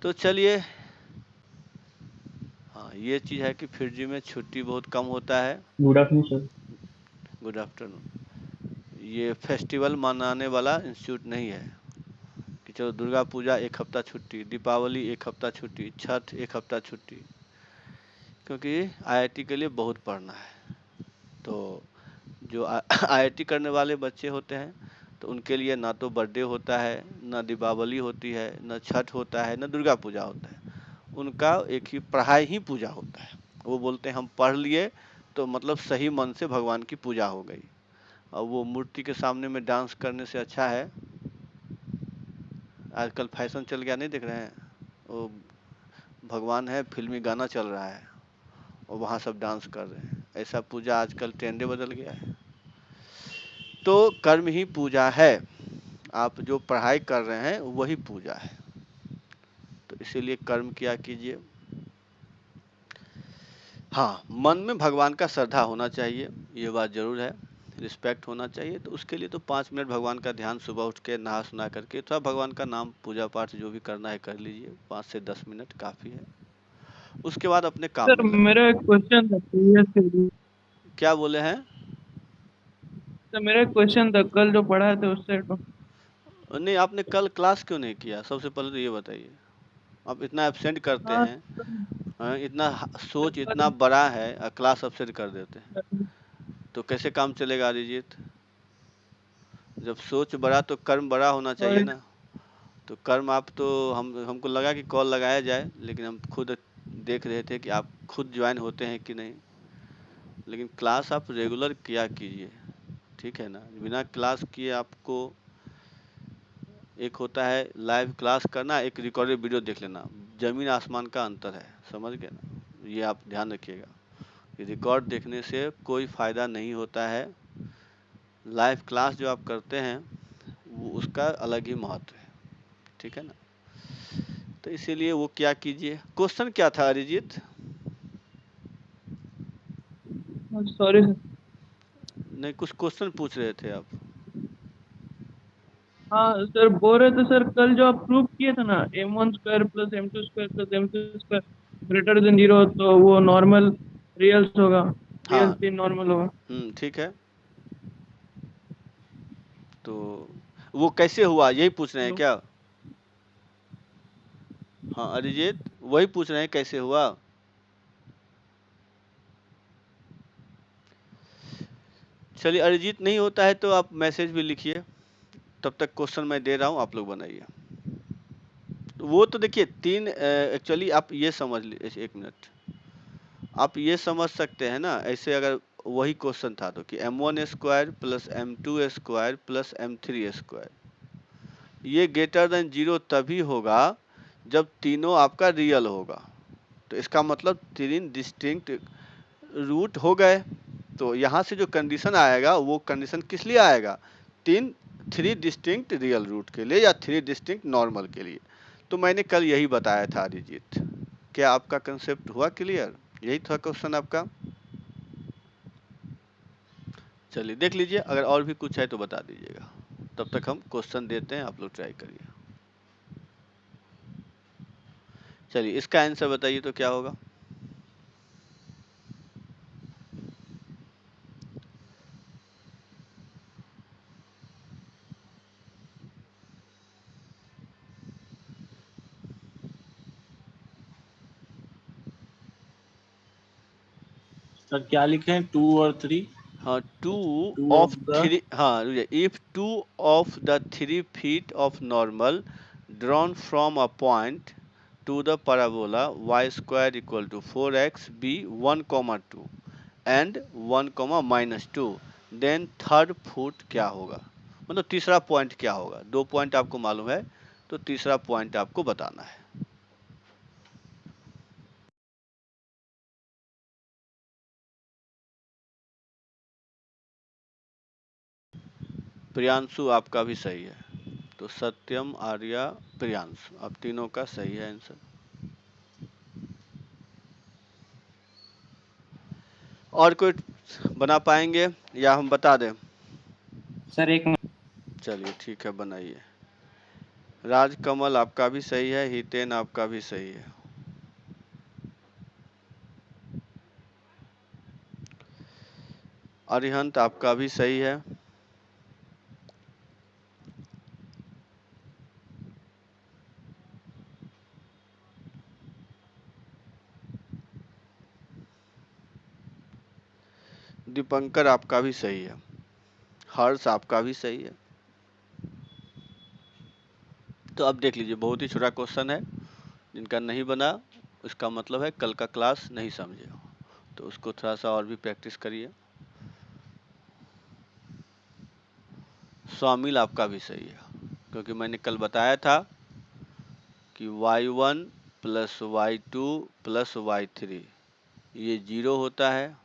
तो चलिए, हाँ ये चीज़ है कि फिर जी में छुट्टी बहुत कम होता है। Good afternoon sir. Good afternoon. ये फेस्टिवल मनाने वाला इंस्टीट्यूट नहीं है कि चलो दुर्गा पूजा एक हफ्ता छुट्टी, दीपावली एक हफ्ता छुट्टी, छठ एक हफ्ता छुट्टी, क्योंकि आईआईटी के लिए बहुत पढ़ना है। तो जो आईआईटी करने वाले बच्चे होते हैं तो उनके लिए ना तो बर्थडे होता है, ना दीपावली होती है, ना छठ होता है, ना दुर्गा पूजा होता है। उनका एक ही पढ़ाई ही पूजा होता है। वो बोलते हैं हम पढ़ लिए तो मतलब सही मन से भगवान की पूजा हो गई। और वो मूर्ति के सामने में डांस करने से अच्छा है, आजकल फैशन चल गया, नहीं देख रहे हैं, वो भगवान है, फिल्मी गाना चल रहा है और वहाँ सब डांस कर रहे हैं। ऐसा पूजा आजकल ट्रेंडे बदल गया है। तो कर्म ही पूजा है, आप जो पढ़ाई कर रहे हैं वही पूजा है। तो इसीलिए कर्म किया कीजिए। हाँ, मन में भगवान का श्रद्धा होना चाहिए, ये बात जरूर है। रिस्पेक्ट होना चाहिए। तो उसके लिए तो 5 मिनट भगवान का ध्यान सुबह उठ के नहा सुना करके थोड़ा भगवान का नाम पूजा पाठ जो भी करना है कर लीजिए। 5 से 10 मिनट काफ़ी है। उसके बाद अपने काम सर में लगे। मेरा एक क्वेश्चन था प्रीवियस से। क्या बोले हैं? सर मेरा एक क्वेश्चन था, कल जो पढ़ाए थे उससे तो। नहीं, आपने कल क्लास क्यों नहीं किया? सबसे पहले तो ये बताइए। आप इतना एब्सेंट करते हाँ हैं, इतना सोच सर, इतना बड़ा है और क्लास एब्सेंट कर देते हैं, तो कैसे काम चलेगा अरिजीत? जब सोच बड़ा तो कर्म बड़ा होना चाहिए सॉरी। ना। तो कर्म आप तो हमको लगा कि कॉल लगाया जाए, लेकिन हम खुद देख रहे थे कि आप खुद ज्वाइन होते हैं कि नहीं। लेकिन क्लास आप रेगुलर किया कीजिए, ठीक है ना। बिना क्लास किए आपको, एक होता है लाइव क्लास करना, एक रिकॉर्डेड वीडियो देख लेना, जमीन आसमान का अंतर है, समझ गए ना। ये आप ध्यान रखिएगा, रिकॉर्ड देखने से कोई फ़ायदा नहीं होता है। लाइव क्लास जो आप करते हैं वो उसका अलग ही महत्व है, ठीक है ना। तो इसीलिए वो क्या कीजिए। क्वेश्चन क्या था अरिजीत? Sorry sir. नहीं, कुछ क्वेश्चन पूछ रहे थे आप। हाँ सर, बोल रहे थे सर, कल जो आप प्रूव किए थे ना, m1² plus m2² plus m3² greater than 0, तो वो नॉर्मल रियल्स होगा, रियल हाँ, 3 नॉर्मल होगा। ठीक है। तो वो कैसे हुआ यही पूछ रहे हैं हेलो। क्या? हाँ अरिजीत, वही पूछ रहे हैं कैसे हुआ। चलिए, अरिजीत नहीं होता है तो आप मैसेज भी लिखिए, तब तक क्वेश्चन मैं दे रहा हूँ, आप लोग बनाइए। वो तो देखिए तीन, एक्चुअली आप ये समझ लीजिए, एक मिनट, आप ये समझ सकते हैं ना ऐसे। अगर वही क्वेश्चन था तो कि m1² plus m2² plus m3², ये ग्रेटर देन 0 तभी होगा जब तीनों आपका रियल होगा। तो इसका मतलब तीन डिस्टिंक्ट रूट हो गए। तो यहाँ से जो कंडीशन आएगा वो कंडीशन किस लिए आएगा? थ्री डिस्टिंक्ट रियल रूट के लिए या थ्री डिस्टिंक्ट नॉर्मल के लिए। तो मैंने कल यही बताया था अरिजीत। क्या आपका कंसेप्ट हुआ क्लियर? यही था क्वेश्चन आपका। चलिए देख लीजिए, अगर और भी कुछ है तो बता दीजिएगा, तब तक हम क्वेश्चन देते हैं, आप लोग ट्राई करिए। चलिए इसका आंसर बताइए तो क्या होगा। सर क्या लिखे हैं, 2 और 3? हाँ, two two of of the three, हाँ if two of the 3 feet of normal drawn from a point to the parabola y² equal to 4x be 1, 2 and 1, -2, then third foot क्या होगा, मतलब तीसरा पॉइंट क्या होगा। 2 पॉइंट आपको मालूम है तो तीसरा पॉइंट आपको बताना है। प्रियांशु आपका भी सही है, तो सत्यम, आर्या, प्रियांशु, अब तीनों का सही है आंसर। और कोई बना पाएंगे या हम बता दें? सर एक चलिए ठीक है, बनाइए। राजकमल आपका भी सही है, हितेन आपका भी सही है। अरिहंत आपका भी सही है। दीपंकर आपका भी सही है। हर्ष आपका भी सही है। तो अब देख लीजिए, बहुत ही छोटा क्वेश्चन है, जिनका नहीं बना उसका मतलब है कल का क्लास नहीं समझे, तो उसको थोड़ा सा और भी प्रैक्टिस करिए। शामिल आपका भी सही है, क्योंकि मैंने कल बताया था कि y1 plus y2 plus y3 ये 0 होता है।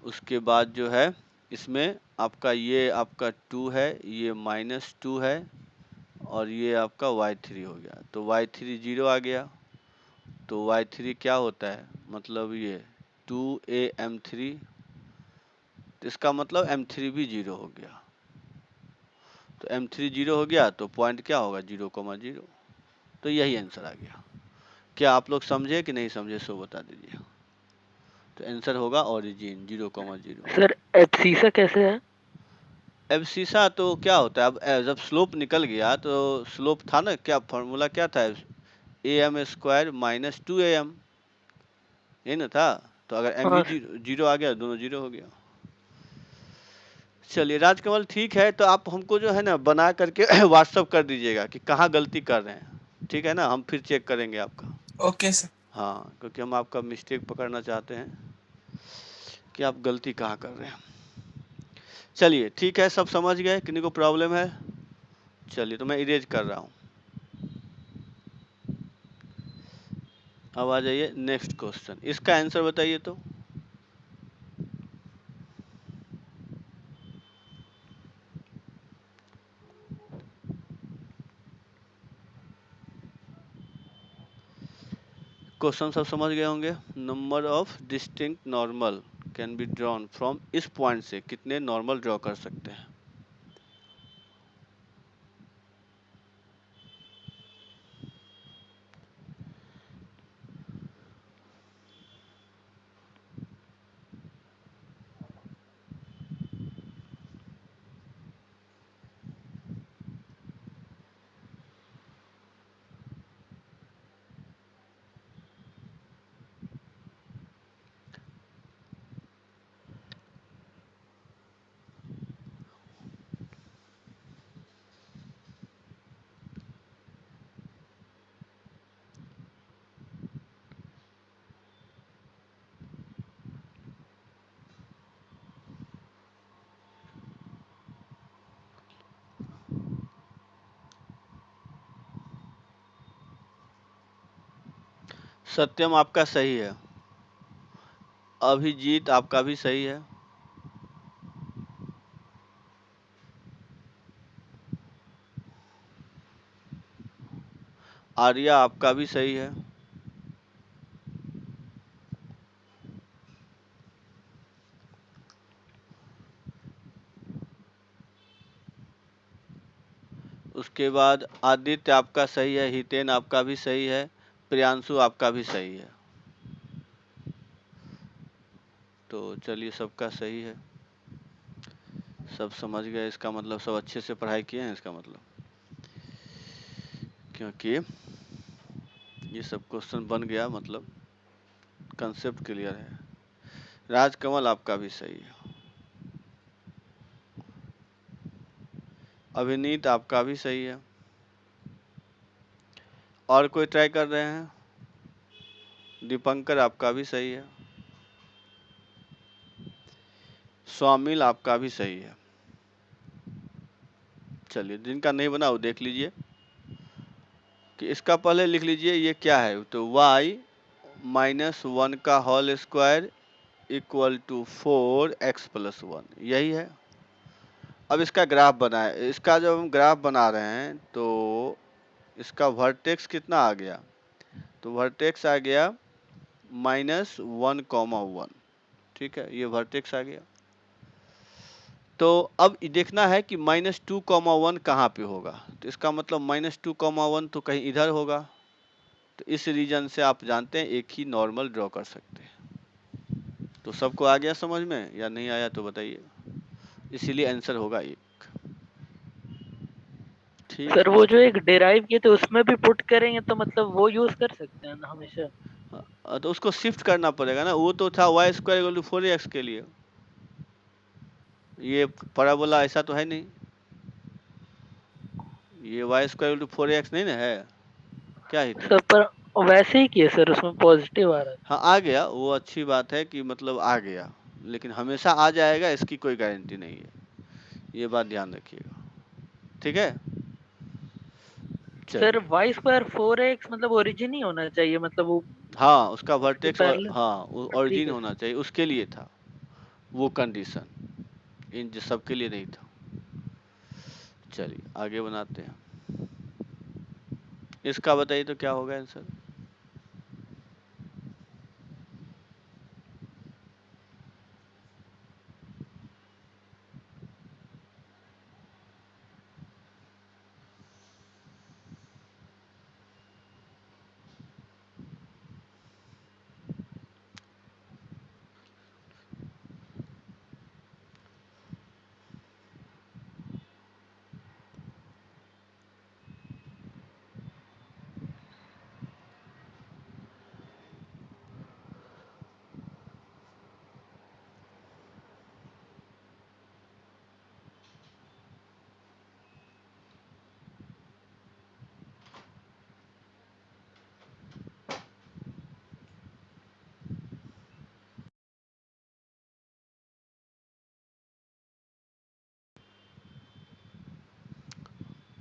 उसके बाद जो है इसमें आपका ये आपका 2 है, ये -2 है, और ये आपका y3 हो गया, तो y3 0 आ गया। तो y3 क्या होता है, मतलब ये 2am3, तो इसका मतलब m3 भी 0 हो गया। तो m3 0 हो गया तो पॉइंट क्या होगा, 0,0। तो यही आंसर आ गया। क्या आप लोग समझे कि नहीं समझे, सो बता दीजिए। तो आंसर होगा ओरिजिन 0,0। सर एब्सिसा कैसे है? एब्सिसा तो क्या होता है, अब जब स्लोप निकल गया तो स्लोप था ना, क्या फॉर्मूला क्या था, am² - 2am, यही ना था। तो अगर m हाँ भी 0 आ गया, दोनों 0 हो गया। चलिए राजकमल, ठीक है, तो आप हमको जो है ना बना करके व्हाट्सअप कर दीजिएगा कि कहाँ गलती कर रहे हैं, ठीक है ना, हम फिर चेक करेंगे आपका। Okay sir. हाँ, क्योंकि हम आपका मिस्टेक पकड़ना चाहते हैं कि आप गलती कहाँ कर रहे हैं। चलिए ठीक है, सब समझ गए, किसी को प्रॉब्लम है? चलिए, तो मैं इरेज कर रहा हूँ। अब आ जाइए नेक्स्ट क्वेश्चन, इसका आंसर बताइए तो। क्वेश्चन सब समझ गए होंगे। Number of distinct normal can be drawn from, इस पॉइंट से कितने नॉर्मल ड्रॉ कर सकते हैं? सत्यम आपका सही है। अभिजीत आपका भी सही है। आर्या आपका भी सही है। उसके बाद आदित्य आपका सही है, हितेन आपका भी सही है, प्रियांशु आपका भी सही है। तो चलिए, सबका सही है, सब समझ गए, इसका मतलब सब अच्छे से पढ़ाई किए हैं, इसका मतलब, क्योंकि ये सब क्वेश्चन बन गया, मतलब कंसेप्ट क्लियर है। राजकमल आपका भी सही है। अभिनीत आपका भी सही है। और कोई ट्राई कर रहे हैं? दीपंकर आपका भी सही है। स्वामिल आपका भी सही है। चलिए, जिनका नहीं बना वो देख लीजिए कि इसका पहले लिख लीजिए ये क्या है, तो y - 1 का whole square equal to 4x + 1, यही है। अब इसका ग्राफ बनाए, इसका जब हम ग्राफ बना रहे हैं तो इसका वर्टेक्स कितना आ गया, तो वर्टेक्स आ गया -1,1। ठीक है, ये वर्टेक्स आ गया। तो अब देखना है कि -2,1 कहाँ पे होगा। तो इसका मतलब -2,1 तो कहीं इधर होगा। तो इस रीजन से आप जानते हैं एक ही नॉर्मल ड्रॉ कर सकते हैं। तो सबको आ गया समझ में या नहीं आया तो बताइए। इसीलिए आंसर होगा 1। ठीक सर है। वो जो एक डेराइव किए थे उसमें भी पुट करेंगे तो मतलब वो यूज कर सकते हैं ना हमेशा? तो उसको शिफ्ट करना पड़ेगा ना। वो तो था y² = 4x के लिए। ये पैराबोला ऐसा तो है नहीं। ये y² = 4x नहीं ना है। क्या ही थे। सर पर वैसे ही किए सर, उसमें पॉजिटिव आ रहा था। हाँ आ गया, वो अच्छी बात है कि मतलब आ गया, लेकिन हमेशा आ जाएगा इसकी कोई गारंटी नहीं है। ये बात ध्यान रखिएगा। ठीक है, सर चलिए। y²4x मतलब ओरिजिन ही होना चाहिए, मतलब वो हाँ उसका उसके वर्टेक्स और पैरेलल। हाँ ठीक ओरिजिन है होना सर। चाहिए, उसके लिए था वो कंडीशन। इन सब के लिए नहीं था। चलिए आगे बनाते हैं। इसका बताइए तो क्या होगा आंसर।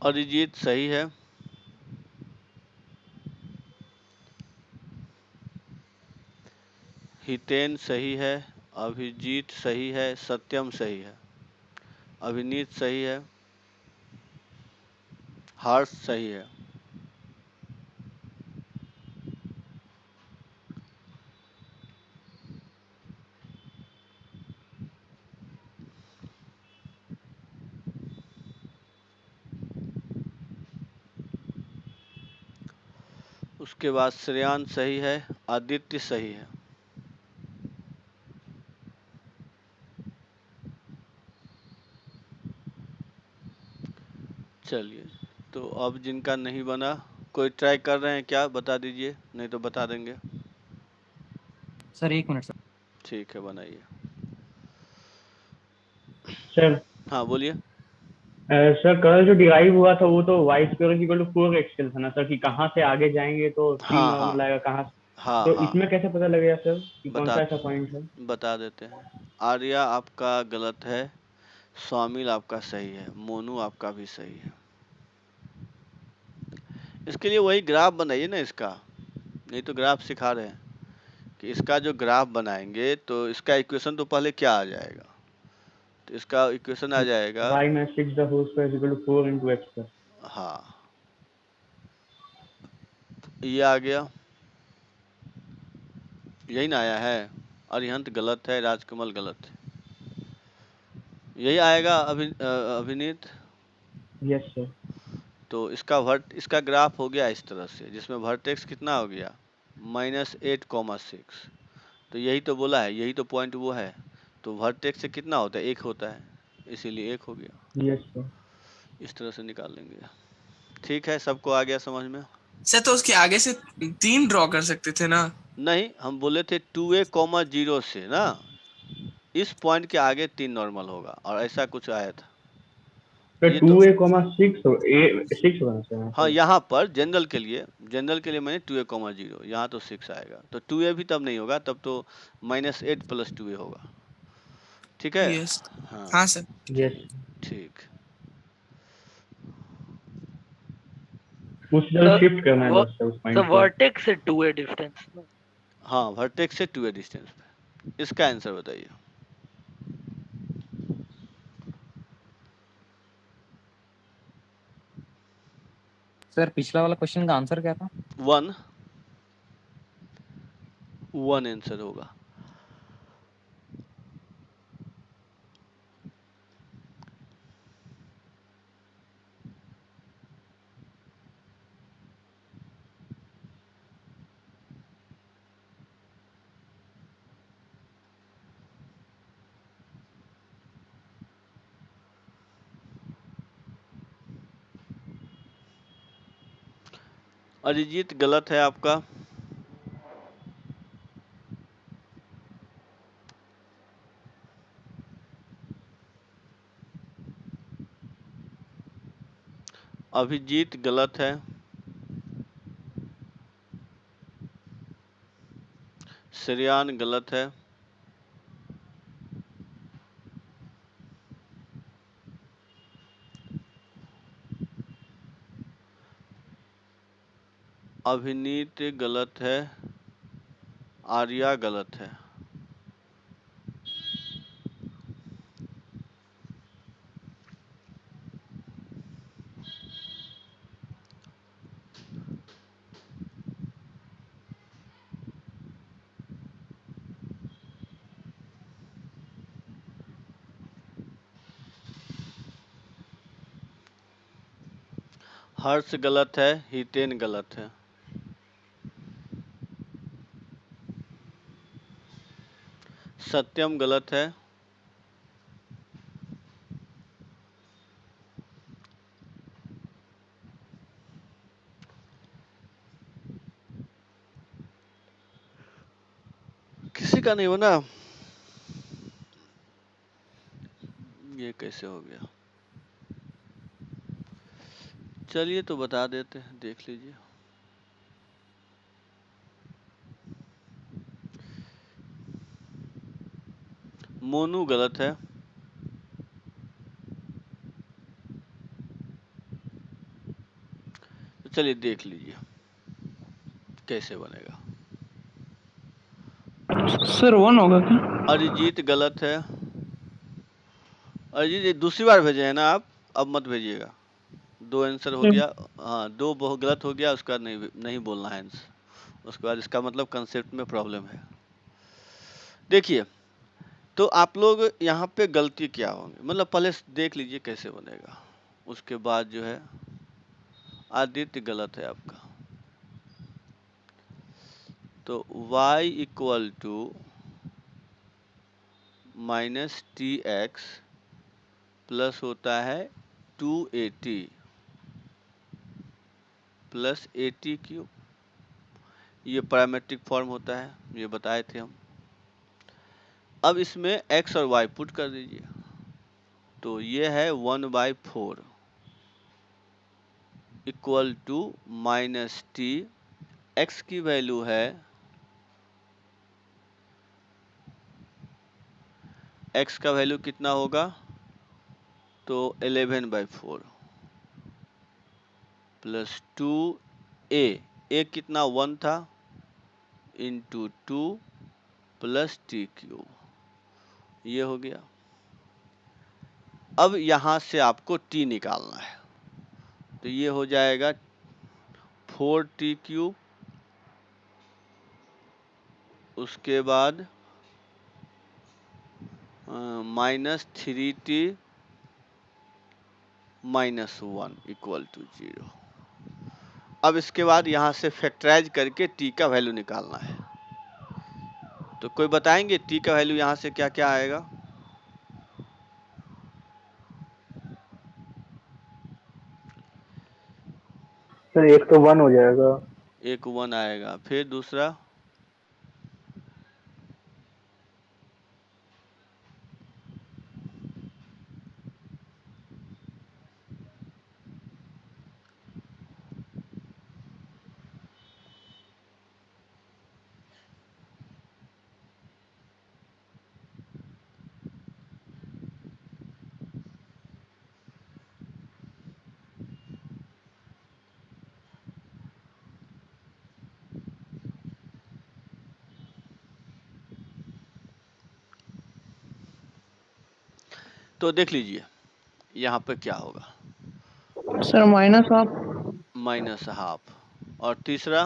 अरिजीत सही है, हितेन सही है, अभिजीत सही है, सत्यम सही है, अभिनीत सही है, हर्ष सही है। उसके बाद श्रेयान सही है, आदित्य सही है। चलिए, तो अब जिनका नहीं बना, कोई ट्राई कर रहे हैं क्या, बता दीजिए, नहीं तो बता देंगे। Sir 1 minute sir. ठीक है बनाइए। सर हाँ बोलिए। सर कल जो डिराइव हुआ था वो तो y² = 4x था ना सर, कि कहाँ से आगे जाएंगे तो 3 हाँ हाँ नॉर्मल आएगा कहाँ से? हाँ तो हाँ इसमें कैसे पता लगेगा सर कि कौन बता सा ऐसा पॉइंट है? बता देते हैं। आर्या आपका गलत है, स्वामिल आपका सही है, मोनू आपका भी सही है। इसके लिए वही ग्राफ बनाइए ना इसका। नहीं तो ग्राफ सिखा रहे हैं कि इसका जो ग्राफ बनाएंगे तो इसका इक्वेशन तो पहले क्या आ जाएगा। तो इसका इक्वेशन आ जाएगा, y - 6² = 4 × x²। हाँ ये आ गया, यही ना आया है। अरिहंत गलत है, राजकमल गलत है, यही आएगा। अभिनीत। Yes sir. तो इसका ग्राफ हो गया इस तरह से, जिसमें वर्टेक्स कितना हो गया -8,6। तो यही तो बोला है, यही तो पॉइंट वो है। तो वर्टेक्स से कितना होता है, 1 होता है, इसीलिए 1 हो गया। Yes sir. इस तरह से निकाल लेंगे। ठीक है, सबको आ गया समझ में। सर तो उसके आगे से 3 ड्रॉ कर सकते थे ना? नहीं, हम बोले थे 2a, 0 से ना, इस पॉइंट के आगे 3 नॉर्मल होगा, और ऐसा कुछ आया था। सर ये तो 2a, 6 6 होगा ना सर यहाँ हाँ, पे? यहाँ पर जनरल के लिए मैंने 2a, 0, यहाँ तो 6 आएगा। तो 2a भी तब नहीं होगा, तब तो -8 + 2a होगा। ठीक है। यस। हाँ हाँ सर। यस। ठीक। उस तरफ सर शिफ्ट करना है वो बस सर उस सर पॉइंट को। वर्टेक्स से 2a डिस्टेंस। हाँ वर्टेक्स से 2a डिस्टेंस पे। इसका आंसर बताइए। सर पिछला वाला क्वेश्चन का आंसर क्या था? 1 1 आंसर होगा। अरिजीत गलत है आपका। अभिजीत गलत है। श्रेयान गलत है। अभिनीत गलत है। आर्या गलत है। हर्ष गलत है। हितेन गलत है। सत्यम गलत है। किसी का नहीं बना। ये कैसे हो गया? चलिए तो बता देते हैं, देख लीजिए। मोनू गलत है। तो चलिए देख लीजिए कैसे बनेगा। सर 1 होगा क्या? अरिजीत गलत है। अरिजीत ये दूसरी बार भेजे हैं ना आप, अब मत भेजिएगा। 2 आंसर हो गया। हाँ, 2 बहुत गलत हो गया, उसका नहीं बोलना है आंसर। उसके बाद इसका मतलब कंसेप्ट में प्रॉब्लम है। देखिए, तो आप लोग यहाँ पे गलती क्या होंगे, मतलब पहले देख लीजिए कैसे बनेगा, उसके बाद जो है। आदित्य गलत है आपका। तो y equal to minus t x plus होता है 2AT प्लस AT क्यूब। ये पैरामेट्रिक फॉर्म होता है, ये बताए थे हम। अब इसमें x और y पुट कर दीजिए, तो ये है 1/4 equal to minus t. x की वैल्यू है, x का वैल्यू कितना होगा, तो 11/4 प्लस 2a कितना 1 था, इंटू 2 प्लस टी क्यूब। ये हो गया। अब यहाँ से आपको t निकालना है, तो ये हो जाएगा 4t क्यूब, उसके बाद minus 3t minus 1 equal to 0। अब इसके बाद यहाँ से फैक्टराइज करके t का वैल्यू निकालना है। तो कोई बताएंगे t का वैल्यू यहाँ से क्या क्या आएगा? सर एक तो 1 हो जाएगा। एक 1 आएगा, फिर दूसरा तो देख लीजिए यहाँ पे क्या होगा। सर -1/2। -1/2 और तीसरा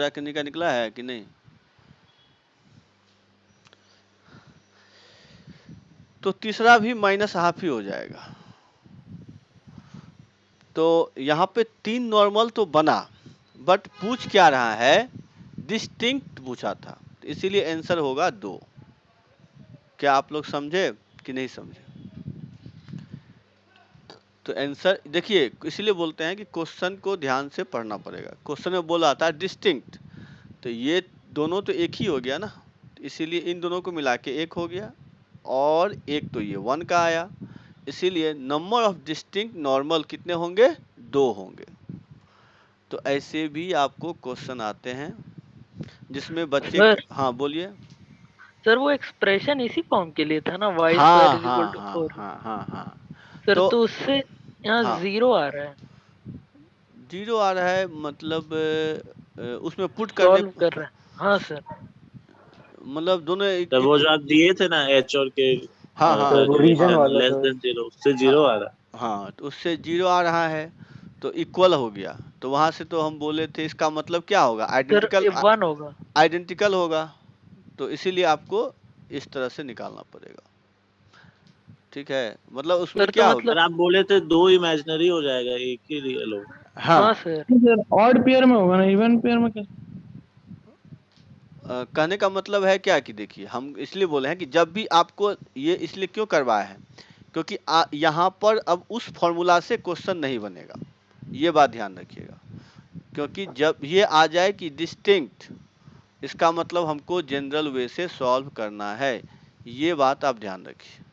कितने का निकला है कि नहीं? तो तीसरा भी माइनस हाफ ही हो जाएगा। तो यहाँ पे 3 नॉर्मल तो बना, बट पूछ क्या रहा है, डिस्टिंक्ट पूछा था, तो इसीलिए आंसर होगा 2। क्या आप लोग समझे कि नहीं समझे? तो आंसर देखिए, इसलिए बोलते हैं कि क्वेश्चन को ध्यान से पढ़ना पड़ेगा। क्वेश्चन में बोला था डिस्टिंक्ट, तो ये दोनों तो एक ही हो गया ना, इसीलिए इन दोनों को मिला के 1 हो गया, और एक तो ये 1 का आया, इसीलिए नंबर ऑफ डिस्टिंक्ट नॉर्मल कितने होंगे, 2 होंगे। तो ऐसे भी आपको क्वेश्चन आते हैं जिसमें बच्चे सर हाँ बोलिए। सर वो एक्सप्रेशन इसी फॉर्म के लिए था ना, y हाँ स्क्वायर इज इक्वल हाँ टू हाँ 4। हाँ हाँ हाँ सर तो तो उससे यहाँ हाँ 0 आ रहा है, 0 आ रहा है, मतलब उसमें पुट करने सॉल्व कर रहा है। हाँ सर, मतलब दोनों तो वो जो आप दिए थे ना एच और के हाँ हाँ सर वो रीजन वाला लेस सर। देन 0 उससे 0 आ रहा है। हाँ, तो उससे 0 आ रहा है, तो इक्वल हो गया। तो वहां से तो हम बोले थे इसका मतलब क्या होगा, सर 1 होगा। आइडेंटिकल होगा, तो इसीलिए आपको इस तरह से निकालना पड़ेगा। ठीक है, मतलब उसमें सर क्या तो होगा, मतलब सर आप बोले थे 2 इमेजिनरी हो जाएगा, एक ही रियल होगा। हाँ हाँ सर, सर ऑड पेयर में होगा ना, इवन पेयर में कैसे? कहने का मतलब है क्या कि देखिए, हम इसलिए बोले हैं कि जब भी आपको ये इसलिए क्यों करवाया है, क्योंकि यहाँ पर अब उस फॉर्मूला से क्वेश्चन नहीं बनेगा, ये बात ध्यान रखिएगा। क्योंकि जब ये आ जाए कि डिस्टिंक्ट, इसका मतलब हमको जनरल वे से सॉल्व करना है, ये बात आप ध्यान रखिए।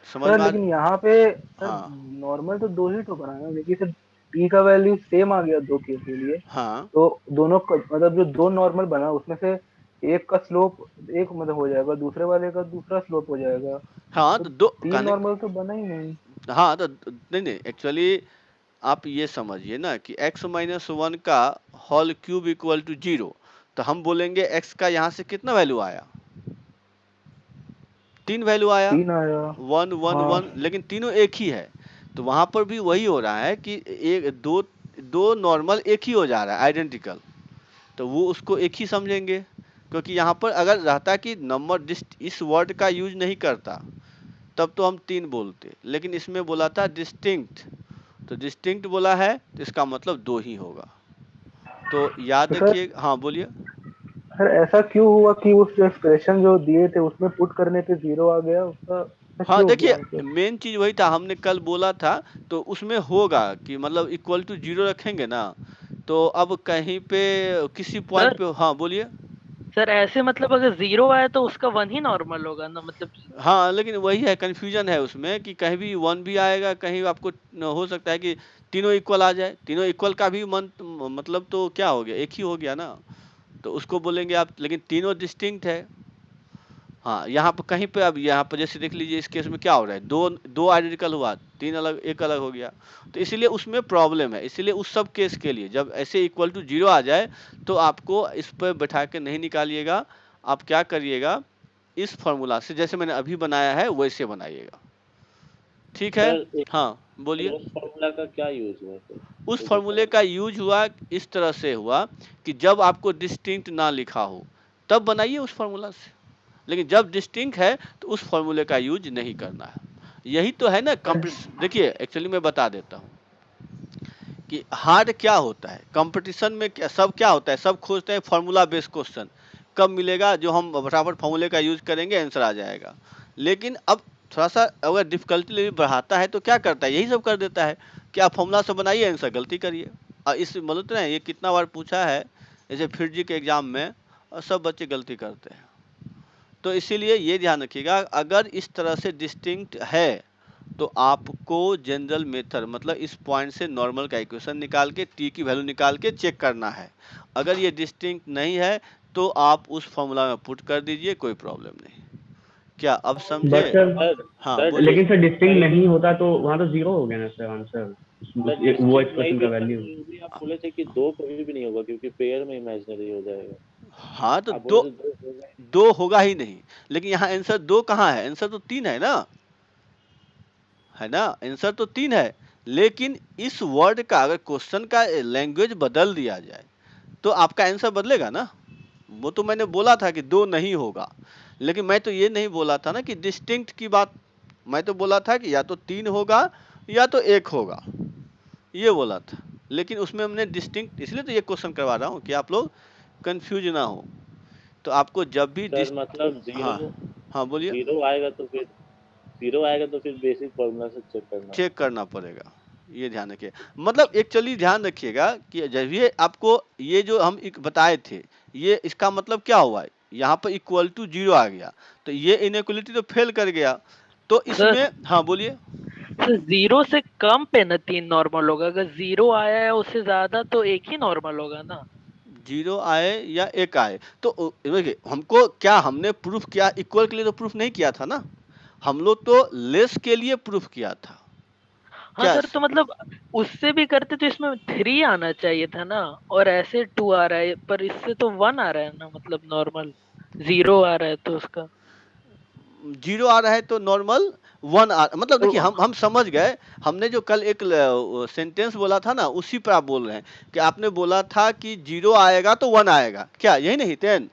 समझ सर में आ लेकिन यहाँ पे सर हाँ नॉर्मल तो 2 ही तो बनाया, देखिए सर टी का वैल्यू सेम आ गया 2 केस के लिए, हाँ तो दोनों मतलब जो 2 नॉर्मल बना उसमें से एक का स्लोप एक मतलब हो जाएगा, दूसरे वाले का दूसरा स्लोप हो जाएगा, हाँ, तो तो 2 3 कहने नॉर्मल तो बना ही नहीं। हाँ, तो नहीं एक्चुअली आप ये समझिए ना कि x माइनस 1 का होल क्यूब इक्वल टू 0, तो हम बोलेंगे x का यहाँ से कितना वैल्यू आया, 3 वैल्यू आया, 3 आया। 1 1 हाँ 1, लेकिन तीनों एक ही है। तो वहां पर भी वही हो रहा है कि एक दो नॉर्मल एक ही हो जा रहा है, आइडेंटिकल, तो वो उसको एक ही समझेंगे। क्योंकि यहाँ पर अगर रहता कि नंबर इस वर्ड का यूज नहीं करता, तब तो हम 3 बोलते, लेकिन इसमें बोला था डिस्टिंक्ट, तो डिस्टिंक्ट बोला है, तो इसका मतलब 2 ही होगा। तो याद तो रखिए। हाँ बोलिए। सर ऐसा क्यों हुआ कि उस एक्सप्रेशन जो दिए थे उसमें पुट करने पे 0 आ गया, उसका ऐसा हाँ क्यों देखिए, हुआ मतलब? मेन चीज वही था, हमने कल बोला था, तो उसमें होगा कि मतलब इक्वल टू 0 रखेंगे ना, तो अब कहीं पे किसी पॉइंट सर पे हाँ बोलिए। सर ऐसे मतलब अगर 0 आया तो उसका 1 ही नॉर्मल होगा ना, मतलब हाँ, लेकिन वही है, कंफ्यूजन है उसमें कि कहीं भी 1 भी आएगा, कहीं आपको हो सकता है कि तीनों इक्वल आ जाए। तीनों इक्वल का भी मतलब तो क्या हो गया, एक ही हो गया ना, तो उसको बोलेंगे आप, लेकिन तीनों डिस्टिंक्ट है। हाँ, यहाँ पर कहीं पे, अब यहाँ पर जैसे देख लीजिए, इस केस में क्या हो रहा है, दो आइडेंटिकल हुआ, 3 अलग, एक अलग हो गया, तो इसीलिए उसमें प्रॉब्लम है। इसीलिए उस सब केस के लिए जब ऐसे इक्वल टू 0 आ जाए, तो आपको इस पर बैठा के नहीं निकालिएगा, आप क्या करिएगा, इस फॉर्मूला से जैसे मैंने अभी बनाया है वैसे बनाइएगा। ठीक है। सर हाँ बोलिए। उस फॉर्मूला का क्या यूज हुआ सर? उस फॉर्मूले का यूज हुआ, इस तरह से हुआ कि जब आपको डिस्टिंक्ट ना लिखा हो तब बनाइए उस फॉर्मूला से, लेकिन जब डिस्टिंक्ट है तो उस फॉर्मूले का यूज नहीं करना है। यही तो है ना देखिए, एक्चुअली मैं बता देता हूँ कि हार्ड क्या होता है, कंपटीशन में क्या होता है, सब खोजते हैं फॉर्मूला बेस्ड क्वेश्चन, कब मिलेगा जो हम फटाफट फॉर्मूले का यूज करेंगे, आंसर आ जाएगा। लेकिन अब थोड़ा सा अगर डिफिकल्टी लेवल बढ़ाता है तो क्या करता है, यही सब कर देता है कि आप फॉर्मूला से बनाइए, आंसर गलती करिए। और इस मतलब ना, ये कितना बार पूछा है, जैसे फिजिक्स के एग्जाम में, और सब बच्चे गलती करते हैं। तो इसीलिए ये ध्यान रखिएगा, अगर इस तरह से डिस्टिंक्ट है तो आपको जनरल मेथड, मतलब इस पॉइंट से नॉर्मल का इक्वेशन निकाल के टी की वैल्यू निकाल के चेक करना है। अगर ये डिस्टिंक्ट नहीं है तो आप उस फॉर्मूला में पुट कर दीजिए, कोई प्रॉब्लम नहीं। क्या अब समझे? बट सर हाँ सर, बोलिए। लेकिन सर डिस्टिंक्ट नहीं होता तो वहाँ तो 0 हो गया ना सर आंसर, सर वो डिस्टिंक्ट एक्सप्रेशन नहीं का भी वैल्यू। भी आप बोले थे कि 2 कभी भी नहीं होगा क्योंकि पेयर में इमेजिनरी हो जाएगा। हाँ, तो आप बोले थे 2 होगा। दो होगा ही नहीं, लेकिन यहाँ आंसर 2 कहाँ है, आंसर तो 3 है ना, है ना, आंसर तो 3 है। लेकिन इस वर्ड का अगर क्वेश्चन का लैंग्वेज बदल दिया जाए तो आपका आंसर बदलेगा ना। वो तो मैंने बोला था कि 2 नहीं होगा, लेकिन मैं तो ये नहीं बोला था ना कि डिस्टिंक्ट की बात, मैं तो बोला था कि या तो 3 होगा या तो 1 होगा, ये बोला था। लेकिन उसमें हमने डिस्टिंक्ट इसलिए तो ये क्वेश्चन करवा रहा हूँ कि आप लोग कंफ्यूज ना हो। तो आपको जब भी सर मतलब हाँ हाँ बोलिए, जीरो आएगा तो फिर बेसिक फॉर्मूला से चेक करना चेक करना पड़ेगा, ये ध्यान रखिए। मतलब एक्चुअली ध्यान रखिएगा कि जब ये आपको ये जो हम बताए थे, ये इसका मतलब क्या हुआ, यहाँ पर इक्वल टू 0 आ गया, तो ये इनइक्वलिटी तो फेल कर गया। तो इसमें हाँ बोलिए, सर 0 से कम पे ना 3 नॉर्मल होगा, अगर 0 आया है उससे ज्यादा तो एक ही नॉर्मल होगा ना। 0 आए या 1 आए तो देखिए, हमको क्या हमने प्रूफ किया, इक्वल के लिए तो प्रूफ नहीं किया था ना, हम लोग तो लेस के लिए प्रूफ किया था। हाँ सर, तो मतलब उससे भी करते तो इसमें 3 आना चाहिए था ना, और ऐसे 2 आ रहा है, पर इससे तो 1 आ रहा है ना, मतलब नॉर्मल 0 आ रहा है तो उसका 0 आ रहा है तो नॉर्मल 1 मतलब देखिए, तो हम समझ गए। हमने जो कल एक सेंटेंस बोला था ना, उसी पर आप बोल रहे हैं कि आपने बोला था कि 0 आएगा तो 1 आएगा, क्या यही नहीं तेन?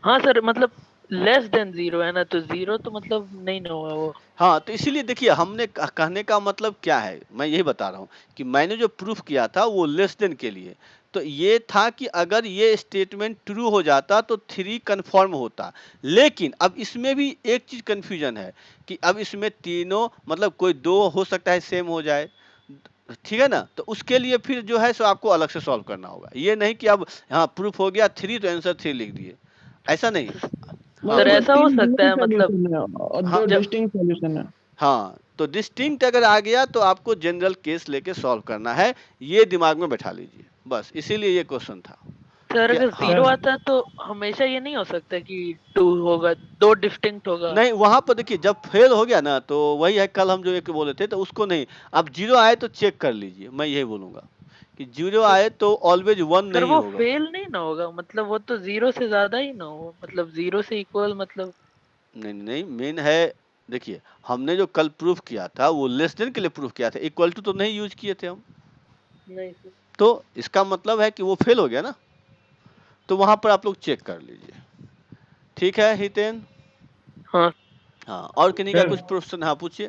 हाँ सर, मतलब लेस देन 0 है ना, तो 0 तो मतलब नहीं ना हुआ वो। हाँ, तो इसीलिए देखिए, हमने कहने का मतलब क्या है, मैं यही बता रहा हूँ कि मैंने जो प्रूफ किया था वो लेस देन के लिए, तो ये था कि अगर ये स्टेटमेंट ट्रू हो जाता तो 3 कन्फर्म होता। लेकिन अब इसमें भी एक चीज़ कन्फ्यूजन है कि अब इसमें तीनों मतलब कोई 2 हो सकता है सेम हो जाए, ठीक है ना, तो उसके लिए फिर जो है सो आपको अलग से सॉल्व करना होगा। ये नहीं कि अब हाँ प्रूफ हो गया 3 तो आंसर 3 लिख दिए, ऐसा नहीं। हाँ सर मतलब ऐसा हो 3 सकता है, मतलब सॉल्यूशन है और हाँ 2 डिस्टिंक्ट सॉल्यूशन है। हाँ, तो डिस्टिंक्ट अगर आ गया तो आपको जनरल केस लेके सॉल्व करना है, ये दिमाग में बैठा लीजिए, बस इसीलिए ये क्वेश्चन था सर कि अगर हाँ। 0 आता है तो हमेशा ये नहीं हो सकता कि 2 होगा, 2 डिस्टिंक्ट होगा। नहीं, वहां पर देखिए जब फेल हो गया ना, तो वही है कल हम जो एक बोले थे, तो उसको नहीं, अब 0 आए तो चेक कर लीजिए, मैं यही बोलूंगा कि 0 सर आए तो ऑलवेज 1 सर नहीं वो होगा। फेल नहीं ना होगा, मतलब वो तो 0 से ज्यादा ही ना हो, मतलब 0 से इक्वल मतलब। नहीं नहीं, मेन है देखिए, हमने जो कल प्रूफ किया था वो लेस देन के लिए प्रूफ किया था, इक्वल टू तो नहीं यूज किए थे हम, नहीं सर। तो इसका मतलब है कि वो फेल हो गया ना, तो वहां पर आप लोग चेक कर लीजिए। ठीक है हितेन? हाँ हाँ, और किन्हीं का सर कुछ प्रश्न? हाँ पूछिए।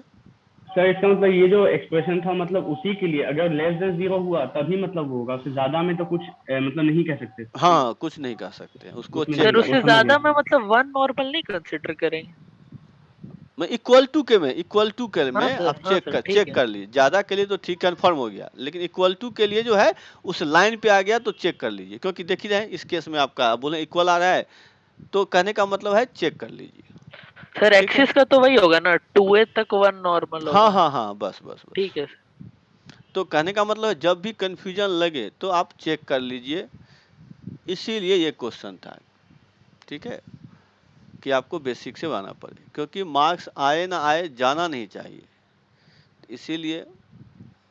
सर इसका मतलब ये जो एक्सप्रेशन था मतलब उसी के लिए अगर लेस देन 0 हुआ तभी मतलब होगा, उससे ज्यादा में तो कुछ मतलब नहीं कह सकते। हाँ, कुछ नहीं कह सकते उसको उसमें चेक सर, कर वो उससे समझ ज्यादा में गए। मतलब 1 नॉर्मल नहीं कंसिडर करेंगे। मैं इक्वल टू के में, इक्वल टू के में आप हाँ सर ठीक चेक है। कर लीजिए, ज्यादा के लिए तो ठीक कंफर्म हो गया, लेकिन इक्वल टू के लिए जो है उस लाइन पे आ गया तो चेक कर लीजिए, क्योंकि देख ही रहे हैं इस केस में आपका बोले इक्वल आ रहा है, तो कहने का मतलब है चेक कर लीजिए। सर ठीक है, एक्सिस का तो वही होगा ना, 2a तक 1 नॉर्मल हाँ होगा। हाँ हाँ, बस बस बस। ठीक है सर। तो कहने का मतलब है जब भी कंफ्यूजन लगे तो आप चेक कर लीजिए, इसीलिए ये क्वेश्चन था। ठीक है, कि आपको बेसिक से बनाना पड़े, क्योंकि मार्क्स आए ना आए जाना नहीं चाहिए, इसीलिए।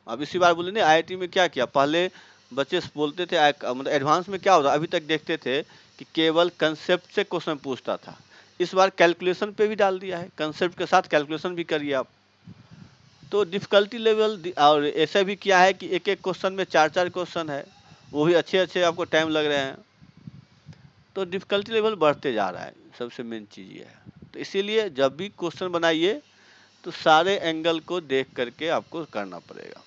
अब इसी बार बोले नहीं, आईआईटी में क्या किया, पहले बच्चे बोलते थे मतलब एडवांस में क्या होता, अभी तक देखते थे कि केवल कंसेप्ट से क्वेश्चन पूछता था, इस बार कैलकुलेशन पे भी डाल दिया है, कंसेप्ट के साथ कैलकुलेशन भी करिए आप। तो डिफिकल्टी लेवल और ऐसा भी किया है कि एक एक क्वेश्चन में 4-4 क्वेश्चन है, वो भी अच्छे अच्छे आपको टाइम लग रहे हैं, तो डिफिकल्टी लेवल बढ़ते जा रहा है, सबसे मेन चीज़ ये है। तो इसीलिए जब भी क्वेश्चन बनाइए तो सारे एंगल को देख करके आपको करना पड़ेगा,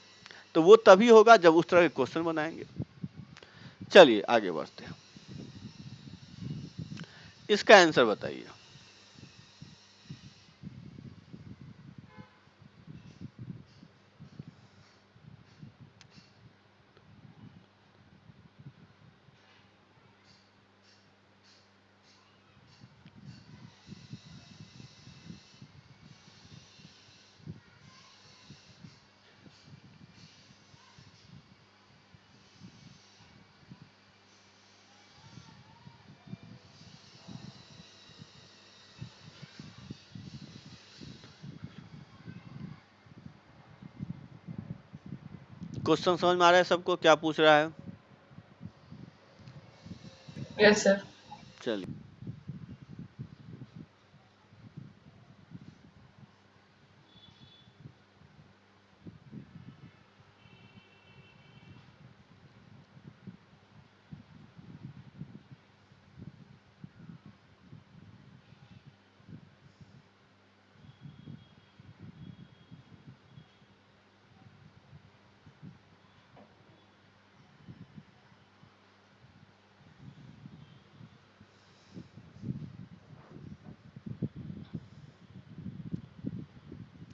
तो वो तभी होगा जब उस तरह के क्वेश्चन बनाएंगे। चलिए आगे बढ़ते हैं, इसका आंसर बताइए। क्वेश्चन समझ में आ रहा है सबको, क्या पूछ रहा है? Yes sir. चलिए,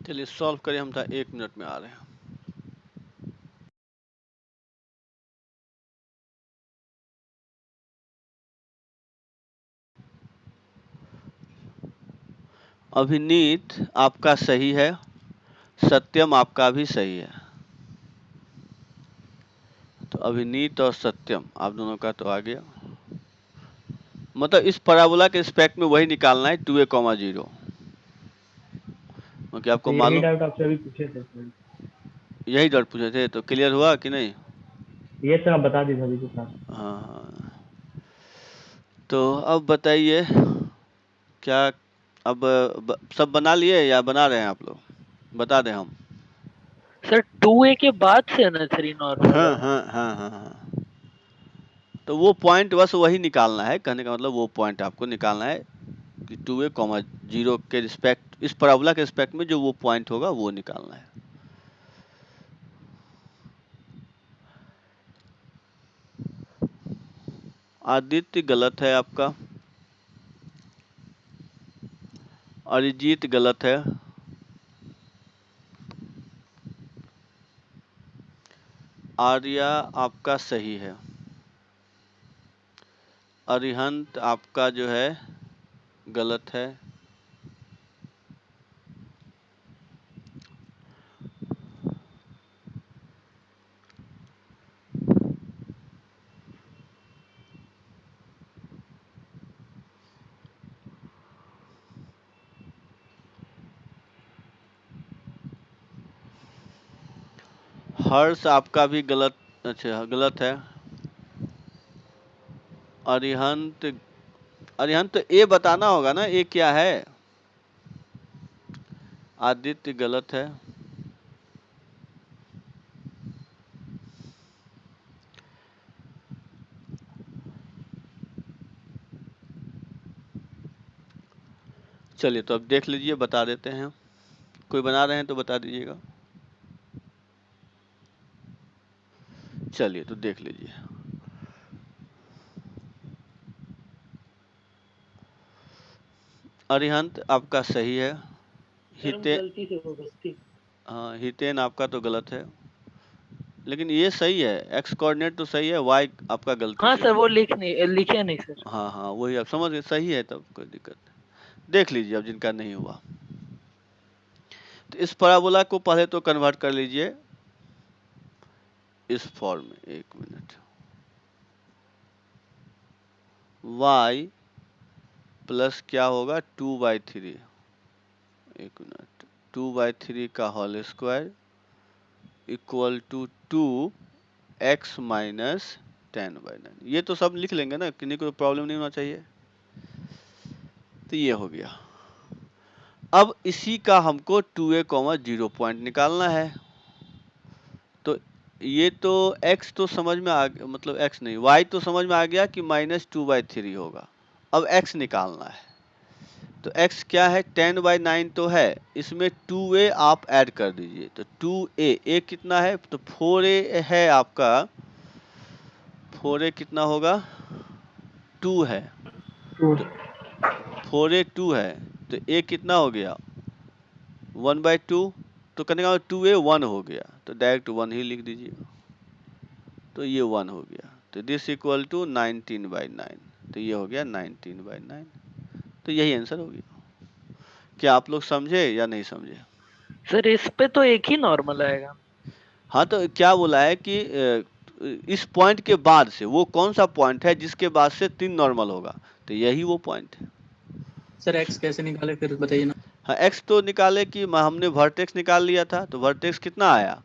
चलिए सॉल्व करें, हम था 1 मिनट में आ रहे हैं। अभिनीत आपका सही है, सत्यम आपका भी सही है। तो अभिनीत और सत्यम आप दोनों का तो आ गया। मतलब इस पैराबोला के रिस्पेक्ट में वही निकालना है 2a, 0, क्योंकि आपको यही मालूम, डाउट आपसे अभी पूछे थे सर। यही डर पूछे थे, तो क्लियर हुआ कि नहीं? ये सर आप बता दीजिए अभी के साथ। हाँ, तो अब बताइए क्या, अब सब बना लिए या बना रहे हैं आप लोग? बता दें हम। सर 2a के बाद से ना 3 नॉर्मल हाँ है। हाँ हाँ हाँ हाँ, तो वो पॉइंट बस वही निकालना है, कहने का मतलब वो पॉइंट आपको निकालना है कि 2a, 0 के रिस्पेक्ट, इस पैराबोला के रिस्पेक्ट में जो वो पॉइंट होगा वो निकालना है। आदित्य गलत है आपका, अरिजीत गलत है, आर्या आपका सही है, अरिहंत आपका जो है गलत है, हर्ष आपका भी गलत, अच्छा गलत है, अरिहंत, अरिहंत तो ए बताना होगा ना, ए क्या है? आदित्य गलत है, चलिए तो अब देख लीजिए, बता देते हैं। कोई बना रहे हैं तो बता दीजिएगा। चलिए तो देख लीजिए। अरिहंत आपका सही है, हिते, गलती से हो गई। हाँ हितेन आपका तो गलत है, लेकिन ये सही है, एक्स कोऑर्डिनेट तो सही है, वाई आपका गलती हाँ से सर है। वो लिखे नहीं सर। हाँ हाँ वही आप समझ गए, सही है, तब कोई दिक्कत नहीं। देख लीजिए अब जिनका नहीं हुआ, तो इस पैराबोला को पहले तो कन्वर्ट कर लीजिए इस फॉर्म में। 1 मिनट, y प्लस क्या होगा 2/3, 1 मिनट, 2/3 का whole square equal to 2x minus 10/9। ये तो सब लिख लेंगे ना, किसी को प्रॉब्लम नहीं होना चाहिए। तो ये हो गया। अब इसी का हमको 2a, 0 पॉइंट निकालना है। तो ये तो x तो समझ में आ गया, मतलब x नहीं, y तो समझ में आ गया कि -2/3 होगा। अब x निकालना है, तो x क्या है, 10/9 तो है, इसमें 2a आप ऐड कर दीजिए, तो 2a कितना है, तो 4a है आपका, 4a कितना होगा, 2 है, तो 4a 2 है, तो a कितना हो गया 1/2, तो कहने का 2a 1 हो गया, तो डायरेक्ट 1 ही लिख दीजिए, तो ये 1 हो गया, तो दिस इक्वल टू 19/9, तो ये हो गया 19/9, तो यही आंसर हो गया। क्या आप लोग समझे या नहीं समझे? सर इस पे तो एक ही नॉर्मल आएगा। हाँ, तो क्या बोला है कि इस पॉइंट के बाद से वो कौन सा पॉइंट है जिसके बाद से 3 नॉर्मल होगा, तो यही वो पॉइंट है। सर एक्स कैसे निकाले फिर बताइए ना। हाँ, एक्स तो निकाले कि हमने वर्टेक्स निकाल लिया था, तो वर्टेक्स कितना आया